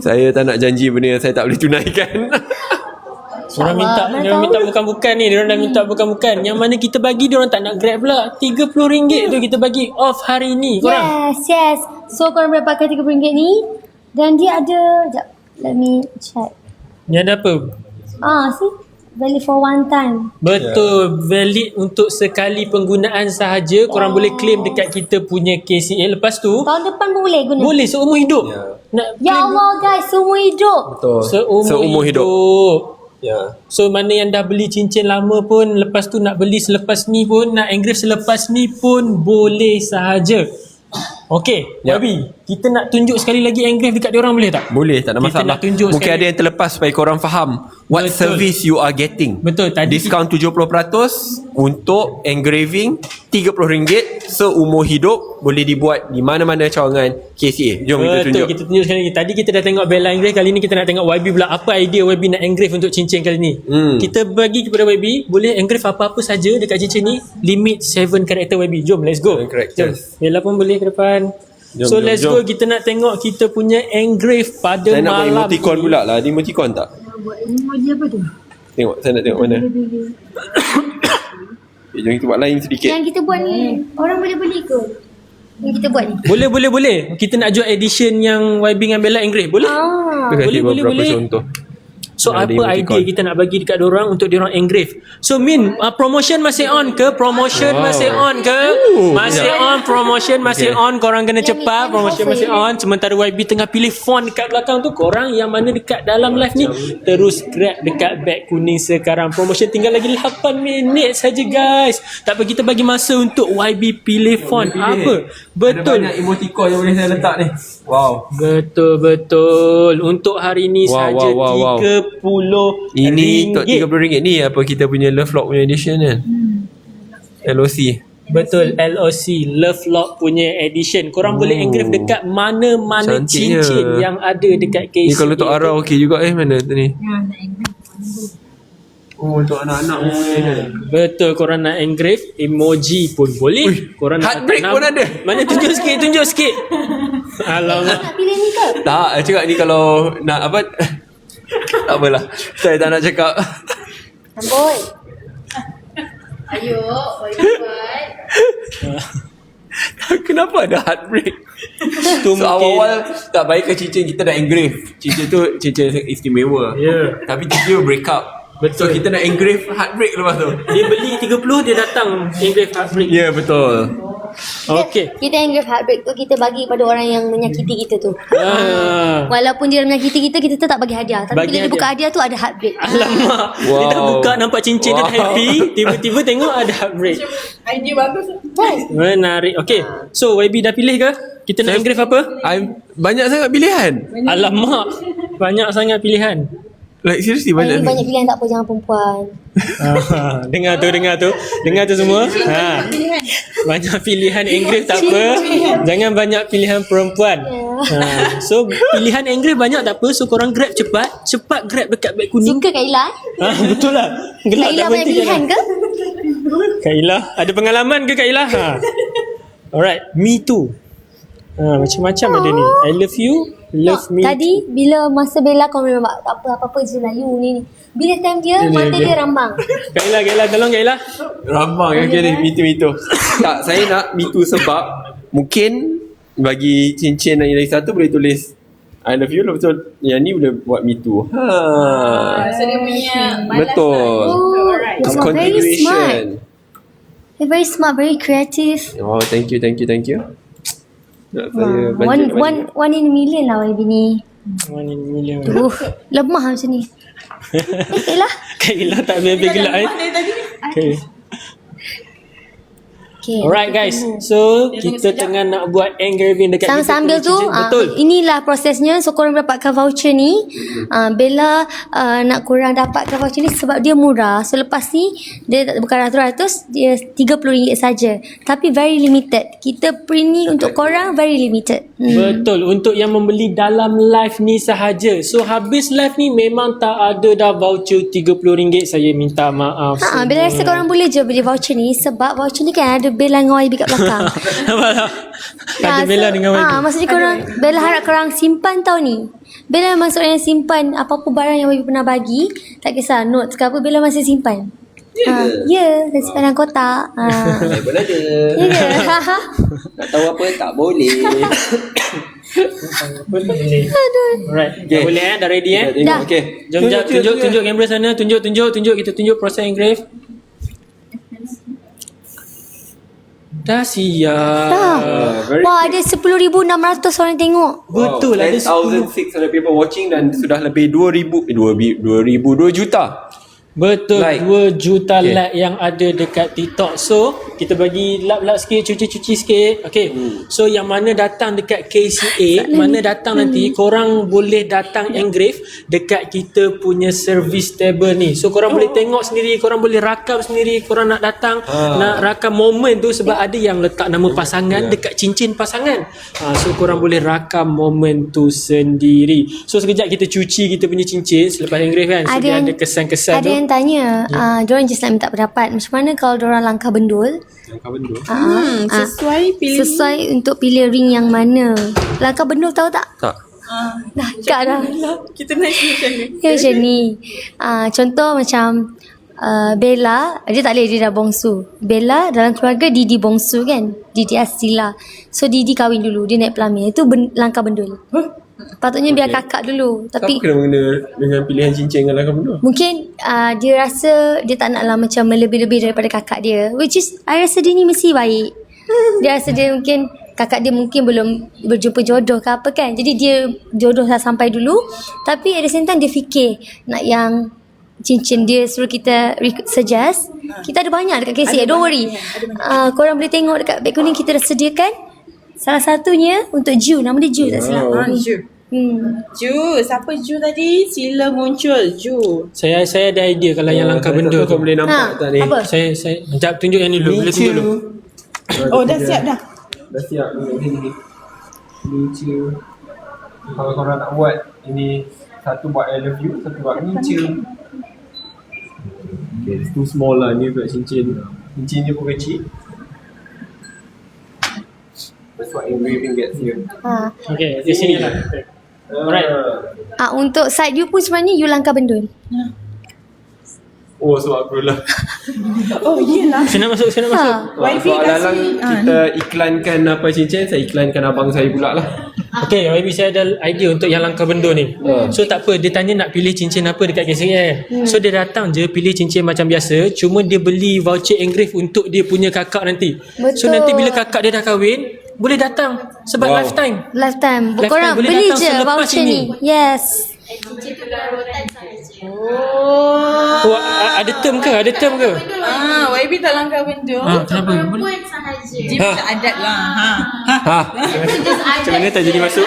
Saya tak nak janji benda yang saya tak boleh tunaikan. Orang minta, dia minta bukan-bukan ni. Dia orang dah minta bukan-bukan. Yang mana kita bagi, dia orang tak nak grab pula. RM30 tu kita bagi off hari ni korang. Yes. So korang boleh pakai RM30 ni. Dan dia ada, sekejap, let me check. Ni ada apa? See, valid for one time. Betul, valid untuk sekali penggunaan sahaja. Korang boleh claim dekat kita punya KCA. Lepas tu Tahun depan pun boleh guna. boleh seumur hidup. Nak Ya Allah guys, seumur hidup. Betul. seumur hidup. Ya. So mana yang dah beli cincin lama pun, lepas tu nak beli selepas ni pun, nak engrave selepas ni pun boleh sahaja. Okay, Yap. Wabi, kita nak tunjuk sekali lagi engrave dekat diorang boleh tak? Boleh, tak ada Kita masalah. nak tunjuk Mungkin sekali. ada yang terlepas supaya korang faham what Betul. service you are getting. Betul, tadi Diskaun 70% untuk engraving RM30 seumur hidup, boleh dibuat di mana-mana cawangan KCA. Jom kita Betul, tunjuk. kita tunjuk sekali lagi. Tadi kita dah tengok Bella engrave, kali ni kita nak tengok YB pula. Apa idea YB nak engrave untuk cincin kali ni? Kita bagi kepada YB, boleh engrave apa-apa saja dekat cincin ni. Limit 7 karakter YB. Jom, let's go. 7 characters. Jom. Bella pun boleh ke depan. Jom, So jom, let's jom. go, kita nak tengok kita punya engrave pada Saya nak buat malam emoticon ni. pula lah. Ada emoticon tak? Buat emoji apa tu? Tengok, saya nak tengok mana. Okay, jom kita buat lain sedikit. Yang kita buat ni, orang boleh beli ke? Yang kita buat ni? Boleh. Kita nak jual edition yang YB dengan Bella engrave. Boleh? Ah. Kita kasi boleh, beberapa boleh. contoh. So Ada apa emoticon. idea kita nak bagi dekat diorang untuk diorang engrave? So Min, promotion masih on ke? Promotion masih on ke? Masih on, promotion masih on. Korang kena cepat, promotion masih on. Sementara YB tengah pilih font dekat belakang tu, korang yang mana dekat dalam live ni terus grab dekat beg kuning sekarang. Promotion tinggal lagi 8 minit saja guys. Tak apa, kita bagi masa untuk YB pilih font. Apa? Betul. Ada banyak emoticon yang boleh saya letak ni. Wow. Betul. Untuk hari ni Wow, saja wow, wow, wow. RM30. Ini untuk RM30 ni apa kita punya Love Lock punya edition kan? LOC. Betul, LOC Love Lock punya edition. Korang boleh engrave dekat mana-mana Cantiknya. cincin yang ada dekat KC. Ni kalau untuk Ara okey juga mana tu ni? Oh, untuk anak-anak pun boleh kan? Betul, korang nak engrave emoji pun boleh. Ui, Korang nak heartbreak letak pun ada. Mana tunjuk sikit. Alamak. Nak pilih ni ke? Tak, cakap ni kalau nak apa? Tak apalah. Saya tak nak cakap. Amboi. Ayo, buat. Kenapa ada heartbreak? Tu So awal-awal tak baik ke cincin kita dah engrave. Cincin tu cincin istimewa. Ya. Tapi tiba break up. Betul. So kita nak engrave heartbreak lepas tu. Dia beli 30, dia datang engrave heartbreak. Ya, betul. Okay. Kita engrave heartbreak tu kita bagi pada orang yang menyakiti kita tu. Walaupun dia menyakiti kita, kita tetap bagi hadiah. Tapi Bagi bila dia hadiah. buka hadiah tu ada heartbreak. Alamak. Dia dah Wow. buka nampak cincin dia dah Wow. happy, tiba-tiba tengok ada heartbreak. Idea bagus. Menarik. Okay. So YB dah pilih ke? Kita nak engrave apa? Banyak sangat pilihan. Alamak. Banyak sangat pilihan. Like seriously Ini banyak. banyak pilihan, tak apa, jangan perempuan. Dengar tu semua. Banyak pilihan engrave tak apa. Jangan banyak pilihan perempuan. So pilihan engrave banyak tak apa. So korang grab cepat grab dekat beg kuning. Suka Kaila? Betul lah. Gelak Kaila tak banyak berhenti pilihan jalan. ke? Kaila, ada pengalaman ke Kaila? Alright, me too. Macam-macam ada ni. I love you, love me. Tadi bila masa Bella kau memang tak apa je lah you ni. Bila time dia mata dia rambang. Kaila, tolong Kaila. Rambang yang kira itu. Tak, saya nak me too sebab mungkin bagi cincin yang lagi satu boleh tulis I love you lah, betul. Yang ni boleh buat me too. So dia punya balas. Betul. Oh, It's very smart. configuration. You're very smart, very creative. Oh, thank you. Nak saya One in a million lah YB ni. One in a million. Lemah macam ni. Kaila. Kaila tak habis-habis gelak Okay. Okay. Alright guys, so kita tengah nak buat engraving dekat Sambil tu betul. inilah prosesnya. So korang dapatkan voucher ni. Bella nak korang dapatkan voucher ni sebab dia murah. So lepas ni dia bukan ratus-ratus, dia RM30 saja. Tapi very limited. Kita print ni untuk korang very limited. Betul, untuk yang membeli dalam live ni sahaja. So habis live ni memang tak ada dah voucher RM30. Saya minta maaf. Bella rasa korang boleh je beli voucher ni sebab voucher ni kan ada Bella dengan YB kat belakang. Ada Bella dengan YB. Maksudnya korang, Bella harap korang simpan tau ni. Bella memang seorang yang simpan apa-apa barang yang YB pernah bagi. Tak kisah notes ke apa, Bella masih simpan. Ya, dia simpan dalam kotak. Saya pun ada. Ya ke? Nak tahu apa tak boleh. Alright, dah boleh dah ready Dah. Okay. Jom tunjuk kamera sana, tunjuk kita tunjuk proses engrave. Dah siap. Dah. very Wah, ada 10,600 orang tengok. Betul, ada 10,600 people watching dan sudah lebih 2 juta. Betul, Like. 2 juta Okay. like yang ada dekat TikTok. So, kita bagi lap-lap sikit, cuci-cuci sikit. Okay. So, yang mana datang dekat KCA, mana datang nanti, korang boleh datang engrave dekat kita punya service table ni. So, korang boleh tengok sendiri, korang boleh rakam sendiri, korang nak datang, nak rakam momen tu sebab ada yang letak nama pasangan dekat cincin pasangan. So, korang boleh rakam momen tu sendiri. So, sekejap kita cuci kita punya cincin selepas engrave kan. So, dia ada kesan-kesan ada tu. yang tanya, diorang just nak minta pendapat. Macam mana kalau diorang langkah bendul? Langkah bendul. Sesuai pilih. Sesuai untuk pilih ring yang mana. Langkah bendul tahu tak? Tak. Dah kat dah. Kita naik macam ni. Ya macam ni. Contoh macam Bella, dia tak boleh, dia dah bongsu. Bella dalam keluarga Didi bongsu kan, Didi Astila. So Didi kahwin dulu, dia naik pelamin. Itu langkah bendul. Patutnya biar kakak dulu. Tapi Apa kena mengena dengan pilihan cincin dengan langkah bendul? mungkin dia rasa dia tak naklah macam melebih-lebih daripada kakak dia. Which is, I rasa dia ni mesti baik. Dia rasa dia mungkin, kakak dia mungkin belum berjumpa jodoh ke apa kan. Jadi dia jodoh dah sampai dulu. Tapi at the same time dia fikir nak yang cincin dia suruh kita suggest. Kita ada banyak dekat KCA, don't worry. Korang boleh tengok dekat beg kuning kita dah sediakan. Salah satunya untuk Ju, nama dia Ju tak silap. Ju. Ju, siapa Ju tadi? Sila muncul Ju. Saya ada idea kalau yang langkah bendul Kau tu. boleh nampak tak ni? Apa? Saya sekejap tunjuk yang ni dulu. Boleh tunjuk dulu. Oh, dah siap dah. Dah siap ni. Lucu. Kalau korang nak buat, ini satu buat I love you, satu buat lucu. Okay, it's too small lah ni buat cincin. Cincin dia pun kecil. That's what engraving gets here. Okay, di sini lah. Alright. Untuk side you pun sebenarnya you langkah bendul. Oh, sebab aku lah. Oh, iyalah. Saya nak masuk. YB Soal kasi. dalam kita iklankan apa cincin, saya iklankan abang saya pula lah. Okay, YB saya ada idea untuk yang langkah bendul ni. So tak apa, dia tanya nak pilih cincin apa dekat KCA. So dia datang je pilih cincin macam biasa, cuma dia beli voucher engrave untuk dia punya kakak nanti. So Betul. nanti bila kakak dia dah kahwin, boleh datang sebab lifetime. Lifetime. Lifetime Korang boleh beli datang je selepas voucher ini. ni. Yes. Oh, ada term ke? YB tak langkah bendul. Kenapa? Dia macam adat lah. Macam mana tak jadi masuk?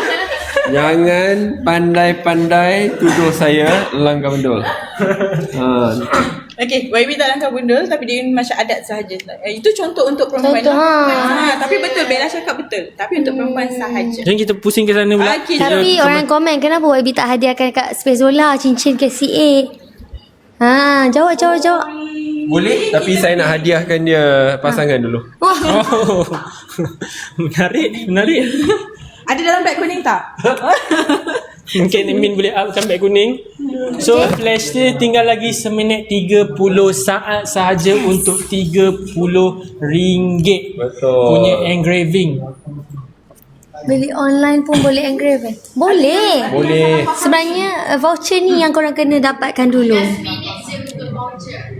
Jangan pandai-pandai tuduh saya langkah bendul. Okay, YB tak langkah bendul tapi dia macam adat sahaja. Itu contoh untuk perempuan. Contoh, Tapi betul, Bella cakap betul. Tapi untuk perempuan sahaja. Jadi kita pusing ke sana pula. Okay, Tapi orang komen, kenapa YB tak hadiahkan kat Space Zola cincin KCA? Jawab. Boleh, tapi saya nak hadiahkan dia pasangan dulu. Oh. Menarik. ada dalam beg kuning tak? Mungkin Min boleh upkan beg kuning. So flash dia tinggal lagi seminit 30 saat sahaja untuk RM30 Betul. punya engraving. Beli online pun boleh engrave Boleh. Sebenarnya voucher ni yang korang kena dapatkan dulu.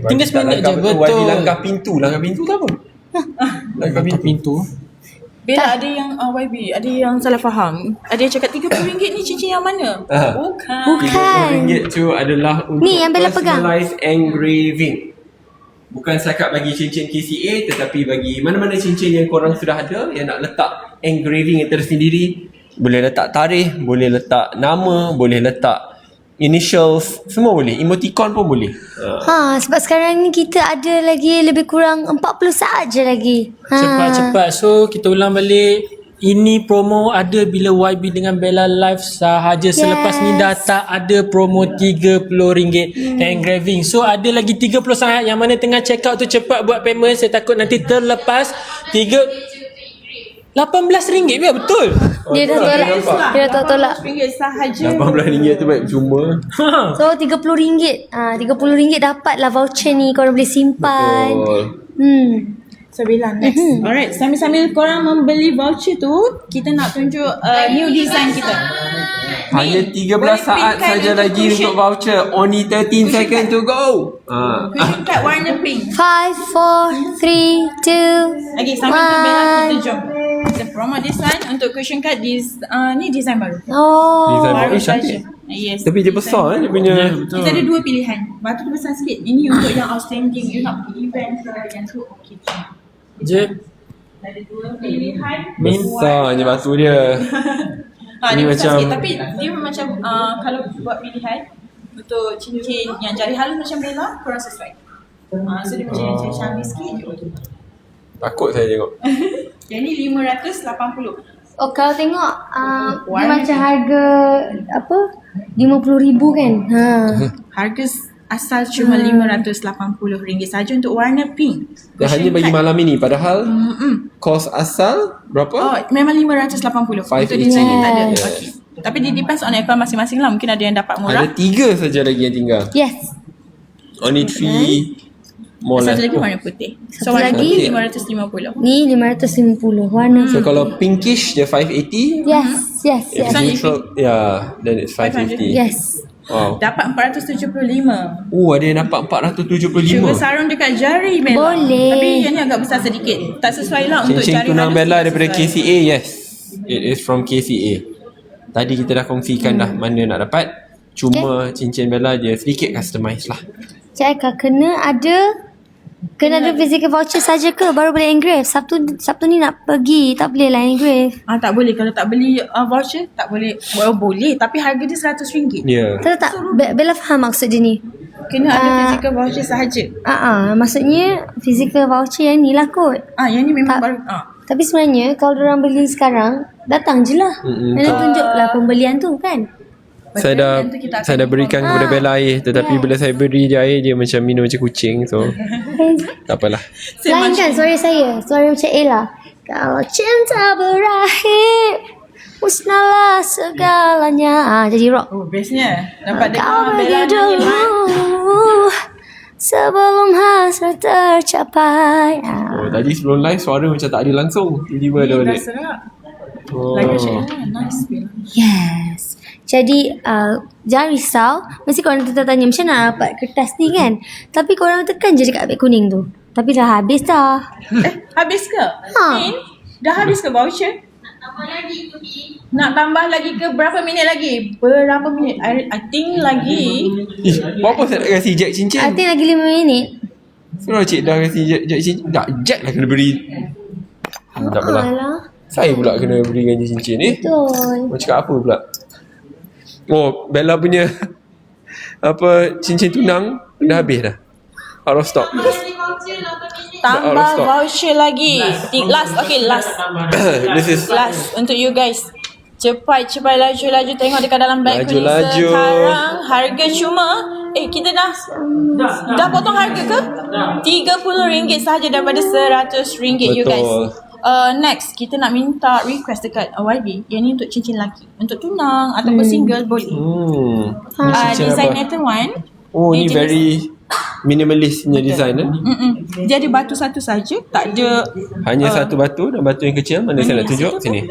Tinggal seminit je, betul. YB langkah pintu tu apa? Langkah pintu. Bella ada yang YB, ada yang salah faham. Ada yang cakap RM30 ni cincin yang mana? Bukan. RM30 tu adalah untuk Ni yang Bella pegang. personalized engraving. Bukan setakat bagi cincin KCA, tetapi bagi mana-mana cincin yang korang sudah ada yang nak letak engraving yang tersendiri. Boleh letak tarikh, boleh letak nama, boleh letak initials, semua boleh. Emoticon pun boleh. Sebab sekarang ni kita ada lagi lebih kurang 40 saat je lagi. Cepat-cepat. So kita ulang balik. Ini promo ada bila YB dengan Bella live sahaja. Selepas ni dah tak ada promo RM30 engraving. So ada lagi 30 saat yang mana tengah check out tu cepat buat payment. Saya takut nanti terlepas RM18 biar betul. Dia dah tolak. Dia dah tolak. RM18 sahaja. RM18 tu baik cuma. So RM30. RM30 dapatlah voucher ni. Korang boleh simpan. Betul. So Bella next. Alright, sambil-sambil korang membeli voucher tu, kita nak tunjuk new design kita. Hanya 13 boleh saat printkan saja untuk lagi cushion. untuk voucher. Only 13 seconds to go. Cushion card warna pink. 5, 4, 3, 2. Okay, sambil tu Bella kita jom. Kita promote this one untuk cushion card ni design baru. Oh. Design Baru baru saja. cantik. Yes. Tapi dia besar dia punya. Kita ada dua pilihan. Batu tu besar sikit. Ini untuk yang outstanding. You nak pergi event ke yang tu. Okay. Je. Ada dua pilihan. Besarnya batu dia. Ini Ini macam macam- sikit, tapi dia macam kalau buat pilihan untuk cincin yang jari halus macam Bella, korang sesuai. So dia macam yang jari canggih sikit je. Takut saya tengok. Yang ni 580. Oh, kalau tengok dia Warna macam harga apa? 50,000 kan? Ha. Harga asal cuma RM580 saja untuk warna pink. Dan hanya bagi malam ini. Padahal kos asal berapa? Oh, memang 580. Untuk 580. design ni tak ada. Yes. Okay. Tapi dia depends on account masing-masing lah. Mungkin ada yang dapat murah. Ada 3 saja lagi yang tinggal. Yes. Only 3 more Satu left. lagi warna putih. So Satu warna lagi? putih 550. Ni 550 warna. So kalau pinkish dia 580. Yes, yes, If yes. So, neutral, yeah, then it's 550. Yes. Wow. Dapat 475. Ada yang dapat 475. Cuba sarung dekat jari Bella. Boleh. Tapi yang ni agak besar sedikit. Tak sesuai lah untuk Cincin jari tunang halus Bella tak daripada sesuai. KCA, yes. It is from KCA. Tadi kita dah kongsikan dah mana nak dapat. Cuma cincin Bella dia sedikit customise lah. Cik Aika, kena ada physical voucher saja ke baru boleh engrave? Sabtu ni nak pergi, tak boleh lah engrave. Tak boleh. Kalau tak beli voucher, tak boleh. Well, boleh. Tapi harga dia RM100. Ya. Tak. Bella faham maksud dia ni. Kena ada physical voucher sahaja. Maksudnya physical voucher yang ni lah kot. Yang ni memang Tak. baru. Tapi sebenarnya kalau orang beli sekarang, datang je lah. Dan tunjuklah pembelian tu kan. Saya Betul, nanti kita akan dah berikan kepada Bella air. Tetapi bila saya beri dia air, dia macam minum macam kucing. So tak apalah. Lain kan suara saya. Suara macam Ella. Kalau cinta berakhir, musnahlah segalanya. Jadi rock. Oh, bestnya. Dapat Kau dengar pergi Bella nyanyi live. dulu sebelum hasrat tercapai. Tadi sebelum live suara macam tak ada langsung. Tiba-tiba ada Dah balik. serak. Lagu cik nice Bella. Yes. Jadi jangan risau. Mesti korang tanya macam mana nak dapat kertas ni kan. Tapi korang tekan je dekat beg kuning tu. Tapi dah habis dah. Habis ke? Min, dah habis ke voucher? Nak tambah lagi ke berapa minit lagi? Berapa minit? I think lagi. Berapa saya nak kasi Jack cincin? I think lagi 5 minit. Kalau cik dah kasi Jack cincin. Tak, Jack lah kena beri. Tak apalah. Alah. Saya pula kena berikan dia cincin ni. Betul. Mau cakap apa pula? Bella punya cincin tunang dah habis dah. Out of stock. Tambah voucher lagi. Last. This is Last untuk you guys. Cepat laju tengok dekat dalam beg ni. Laju. Sekarang harga cuma kita dah potong harga ke? RM30 sahaja daripada RM100 you guys. Betul. Next kita nak minta request dekat YB. Yang ni untuk cincin lelaki. Untuk tunang ataupun single boleh. Cincin Design apa? Nathan One. Ni very minimalist punya design. Dia ada batu satu saja, tak ada. Hanya satu batu dan batu yang kecil. Mana saya nak tunjuk? Sini.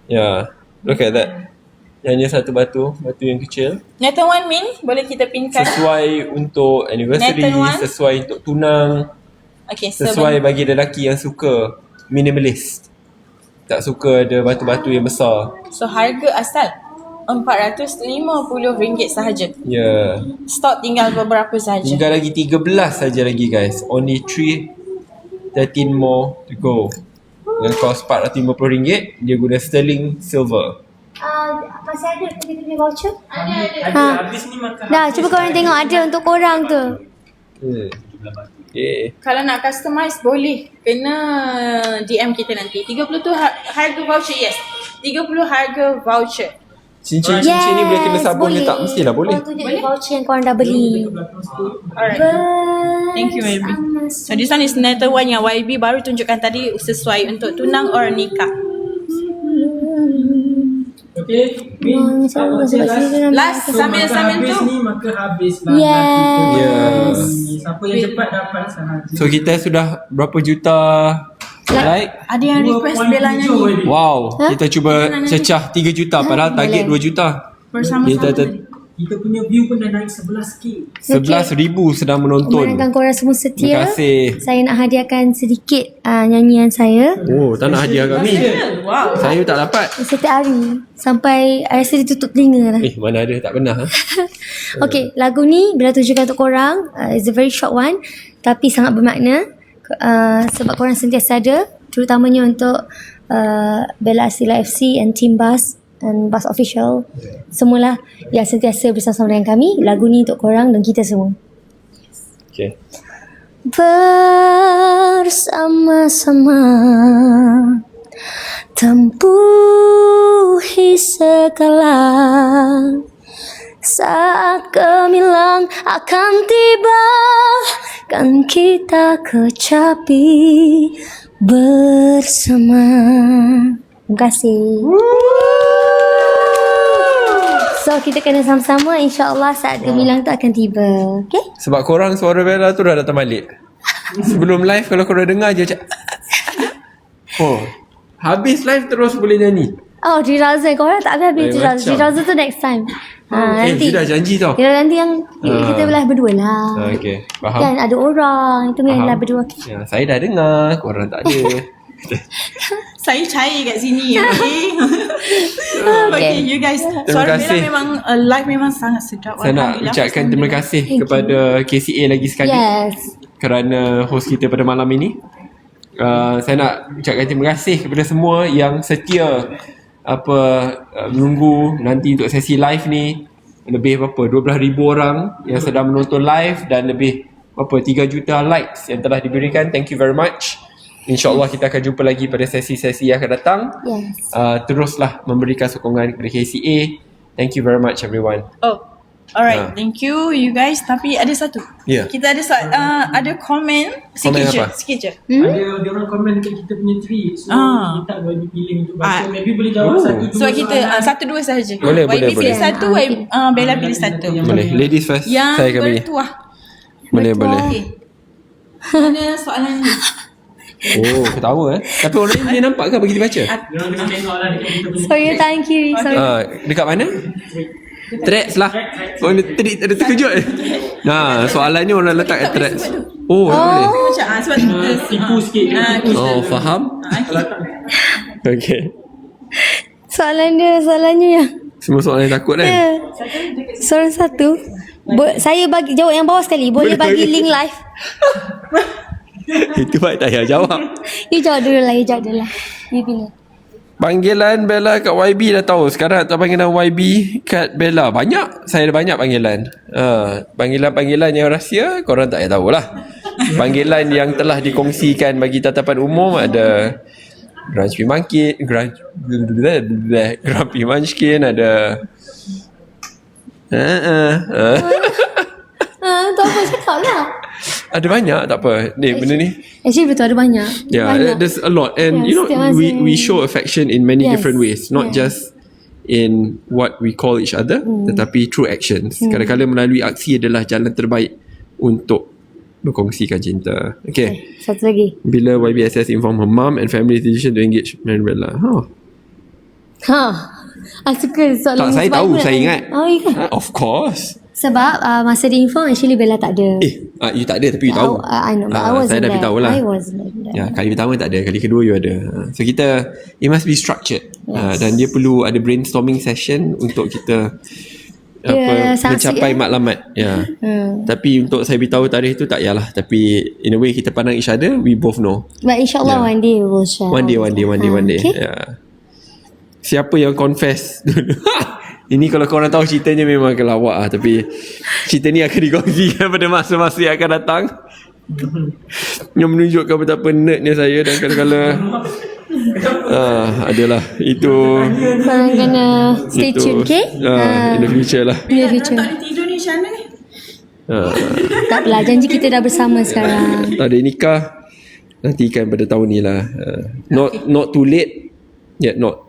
Ya, look at that. Hanya satu batu yang kecil. Nathan One Min, boleh kita pinkan. Sesuai untuk anniversary, Nathan One. sesuai untuk tunang, Okay, sesuai bagi lelaki yang suka minimalist. Tak suka ada batu-batu yang besar. So harga asal RM450 sahaja. Ya. Stok tinggal beberapa sahaja. Tinggal lagi 13 saja lagi guys. Only 13 more to go. Dengan kos RM450, dia guna sterling silver. Masih ada kita punya voucher? Ada. Habis ni makan. Dah, cuba korang tengok ada untuk korang tu. Okay. Kalau nak customize boleh. Kena DM kita nanti. 30 tu harga voucher, yes. 30 harga voucher. Cincin-cincin ni boleh kena sabun ke tak? Mestilah boleh. Korang tunjuk voucher yang korang dah beli. Alright. Thank you YB. So this one is Nathan One yang YB baru tunjukkan tadi sesuai untuk tunang or nikah. Okay. Last sambil habis tu. ni maka habis Yes. Yeah. Siapa yang cepat dapat sahaja. So kita sudah berapa juta Like Ada yang request Bella nyanyi wow, kita cuba cecah 3 juta padahal target 2 juta. bersama-sama Kita tadi. Kita punya view pun dah naik 11k. 11,000 sedang menonton. Memandangkan korang semua setia. Terima kasih. Saya nak hadiahkan sedikit nyanyian saya Oh, tak nak hadiah kami. Wow. Saya tak dapat. setiap hari sampai I rasa dia tutup telinga lah. Mana ada, tak pernah. Okay, lagu ni bila tunjukkan untuk korang, it's a very short one tapi sangat bermakna, sebab korang sentiasa ada, terutamanya untuk Bella Astila FC and Team Bas and Bas Official, semualah yang sentiasa bersama-sama dengan kami. Lagu ni untuk korang dan kita semua. Okay. Bersama-sama tempuhi segala, saat gemilang akan tiba, kan kita kecapi bersama. Terima kasih. So kita kena sama-sama, insyaAllah saat gemilang tu akan tiba. Okay? Sebab korang suara Bella tu dah datang balik. Sebelum live kalau korang dengar je macam oh, habis live terus boleh nyanyi. Oh, Diraza. Korang tak habis Diraza. macam. Diraza tu next time. Nanti. Dia dah janji tau. Ya, nanti yang kita live berdua lah. Okay, faham. Kan ada orang. Itu yang live berdua. Okay. Ya, saya dah dengar, korang tak ada. Saya cair kat sini. Okay, you guys. Suara Bella kasih. memang live memang sangat sedap. Saya nak Alhamdulillah. ucapkan terima kasih kepada KCA lagi sekali Yes. kerana host kita pada malam ini. Saya nak ucapkan terima kasih kepada semua yang setia menunggu nanti untuk sesi live ni. Lebih 12,000 orang yang sedang menonton live dan lebih 3 juta likes yang telah diberikan. Thank you very much. InsyaAllah kita akan jumpa lagi pada sesi-sesi yang akan datang. Yes. Teruslah memberikan sokongan kepada KCA. Thank you very much everyone. Oh, alright. Thank you, you guys. Tapi ada satu. Ya. Kita ada ada komen sikit Komen je, apa? sikit je. Ada dia orang komen dekat kita punya tweet. So kita bagi pilih untuk baca. Maybe boleh jawab satu dua So kita soalan. satu dua sahaja. Boleh, boleh, YB pilih boleh. satu, Bella pilih satu. Boleh. Ladies first. Yang Saya akan pilih. bertuah. Boleh, boleh. Okay. Mana soalan ni? Oh, ketawa Tapi orang ni boleh nampak ke bagi dia baca? Dia orang kena tengok lah dekat kita punya. Sorry, thank you. Sorry. Dekat mana? Threads lah. Oh, ni tadi ada terkejut. Nah, soalannya orang letak kat threads. Oh, boleh. Macam sebab kita Tipu sikit. Oh, faham? Okay. Soalannya yang Semua soalan yang takut kan? Soalan satu. Saya bagi jawab yang bawah sekali. Boleh Boleh bagi bagi. link live. Itu baik tak payah jawab. You jawab dulu lah. You pilih. Panggilan Bella kat YB dah tahu. Sekarang tak panggilan YB kat Bella. Banyak. Saya ada banyak panggilan. Panggilan-panggilan yang rahsia korang tak payah tahulah. Panggilan yang telah dikongsikan bagi tatapan umum ada Grumpy Monkey, Grumpy Munchkin, ada Tu apa cakap lah. ada banyak, tak apa. Ni benda ni. Actually betul ada banyak. Yeah, Banyak. there's a lot, and Yes, setiap masa. we show affection in many Yes, different ways, not just in what we call each other, tetapi through actions. Kadang-kadang melalui aksi adalah jalan terbaik untuk berkongsikan cinta. Okay. Satu lagi. Bila YBSS inform her mum and family decision to engage Bella. Suka soalan Tak, ni saya sebab tahu, aku nak saya tanya. ingat. Oh, ya kan? Of course. Sebab masa dia inform actually Bella tak ada. You tak ada tapi you tahu. I know, but I wasn't saya dah there. beritahu lah. I wasn't there. Ya, kali pertama tak ada, kali kedua you ada. So kita, it must be structured. Dan dia perlu ada brainstorming session untuk kita sanksi, mencapai matlamat. Ya. Tapi untuk saya beritahu tarikh tu tak yalah. Tapi in a way kita pandang each other, we both know. But insyaAllah one day we will share. One day. Okay. Ya. Siapa yang confess dulu? Ini kalau korang tahu ceritanya memang kelawak lah. Tapi cerita ni akan dikongsikan pada masa-masa yang akan datang. Yang menunjukkan betapa nerdnya saya. Dan kadang-kadang adalah itu. Korang kena stay itu, tune, okay? In the future lah. In the future. Tak ada tidur ni Syana ni. Tak apalah, janji kita dah bersama sekarang. Tak ada nikah, nantikan pada tahun ni lah. Not too late, yet not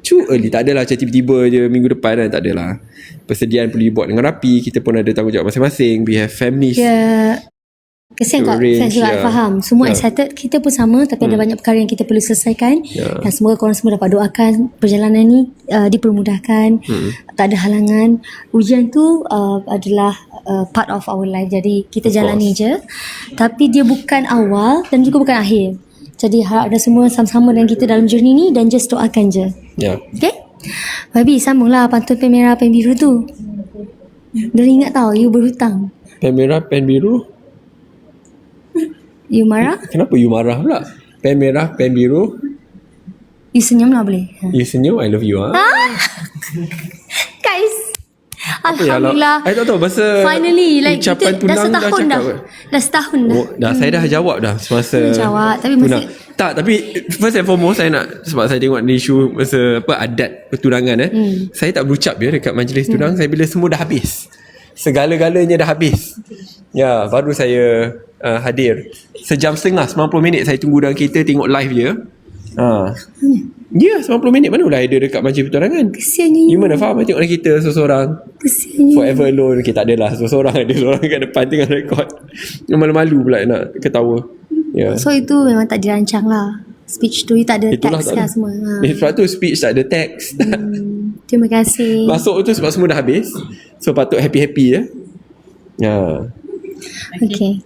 too early. Tak adalah macam tiba-tiba je minggu depan kan. Tak adalah. Persediaan perlu dibuat dengan rapi. Kita pun ada tanggungjawab masing-masing. We have families. Ya. Kesian to kat arrange, fans juga, ya. faham. Semua Ya. excited. Kita pun sama, tapi ada banyak perkara yang kita perlu selesaikan. Ya. Dan semoga korang semua dapat doakan perjalanan ni dipermudahkan. Tak ada halangan. Ujian tu adalah part of our life. Jadi kita Of jalani je. Tapi dia bukan awal dan juga bukan akhir. Jadi harap anda semua sama-sama dengan kita dalam journey ni dan just doakan je. Ya. Okay? Babi, sambunglah pantun pen merah pen biru tu. Dia ingat tau, you berhutang. Pen merah, pen biru. You marah, Kenapa you marah pula? Pen merah, pen biru. you senyum lah boleh. You senyum, I love you. Guys, Ya lah. Alhamdulillah. I tak tahu bahasa Finally, like ucapan kita dah tunang setahun cakap dah. apa? Dah setahun dah. Oh, dah saya dah jawab dah semasa Jawab, tapi tunang. mesti- Tak, tapi first and foremost saya nak, sebab saya tengok ni isu masa apa adat pertunangan saya tak berucap dia dekat majlis tunang. Saya bila semua dah habis, segala-galanya dah habis, ya, baru saya hadir. Sejam setengah, 90 minit saya tunggu dalam kereta tengok live dia. Ya, 90 minit mana boleh ada dekat majlis pertunangan. Kesiannya You mana faham tengok dalam kereta seorang-seorang. Kesiannya. Forever alone. Okay, tak adalah seorang-seorang. Ada seorang kat depan tengah rekod. Malu-malu pula nak ketawa. Ya. So itu memang tak dirancang lah. Speech tu tak ada Itulah teks tak lah ada. semua. Sebab tu speech tak ada teks. Terima kasih. Masuk tu sebab semua dah habis. So patut happy-happy ya. Ya. Okay.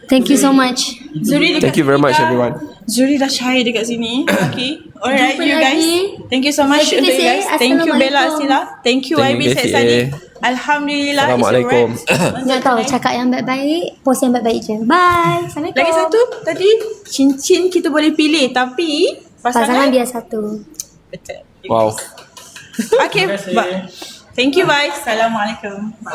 Thank you so much. Zuri dekat Thank you very sini much dah. everyone. Zuri dah shy dekat sini. Okay. Alright, Jumpa you guys. lagi. Thank you so much Terima untuk you kasih. guys. Thank you Bella Assalamualaikum. Sila. Thank you Terima YB kasih. Syed Sadiq. Alhamdulillah. Assalamualaikum. It's a wrap. Nak tahu cakap yang baik-baik, post yang baik-baik je. Bye. Assalamualaikum. Lagi satu tadi cincin kita boleh pilih tapi Pasangan pasangan biar satu. betul. Wow. Okay. Thank you, bye. Assalamualaikum.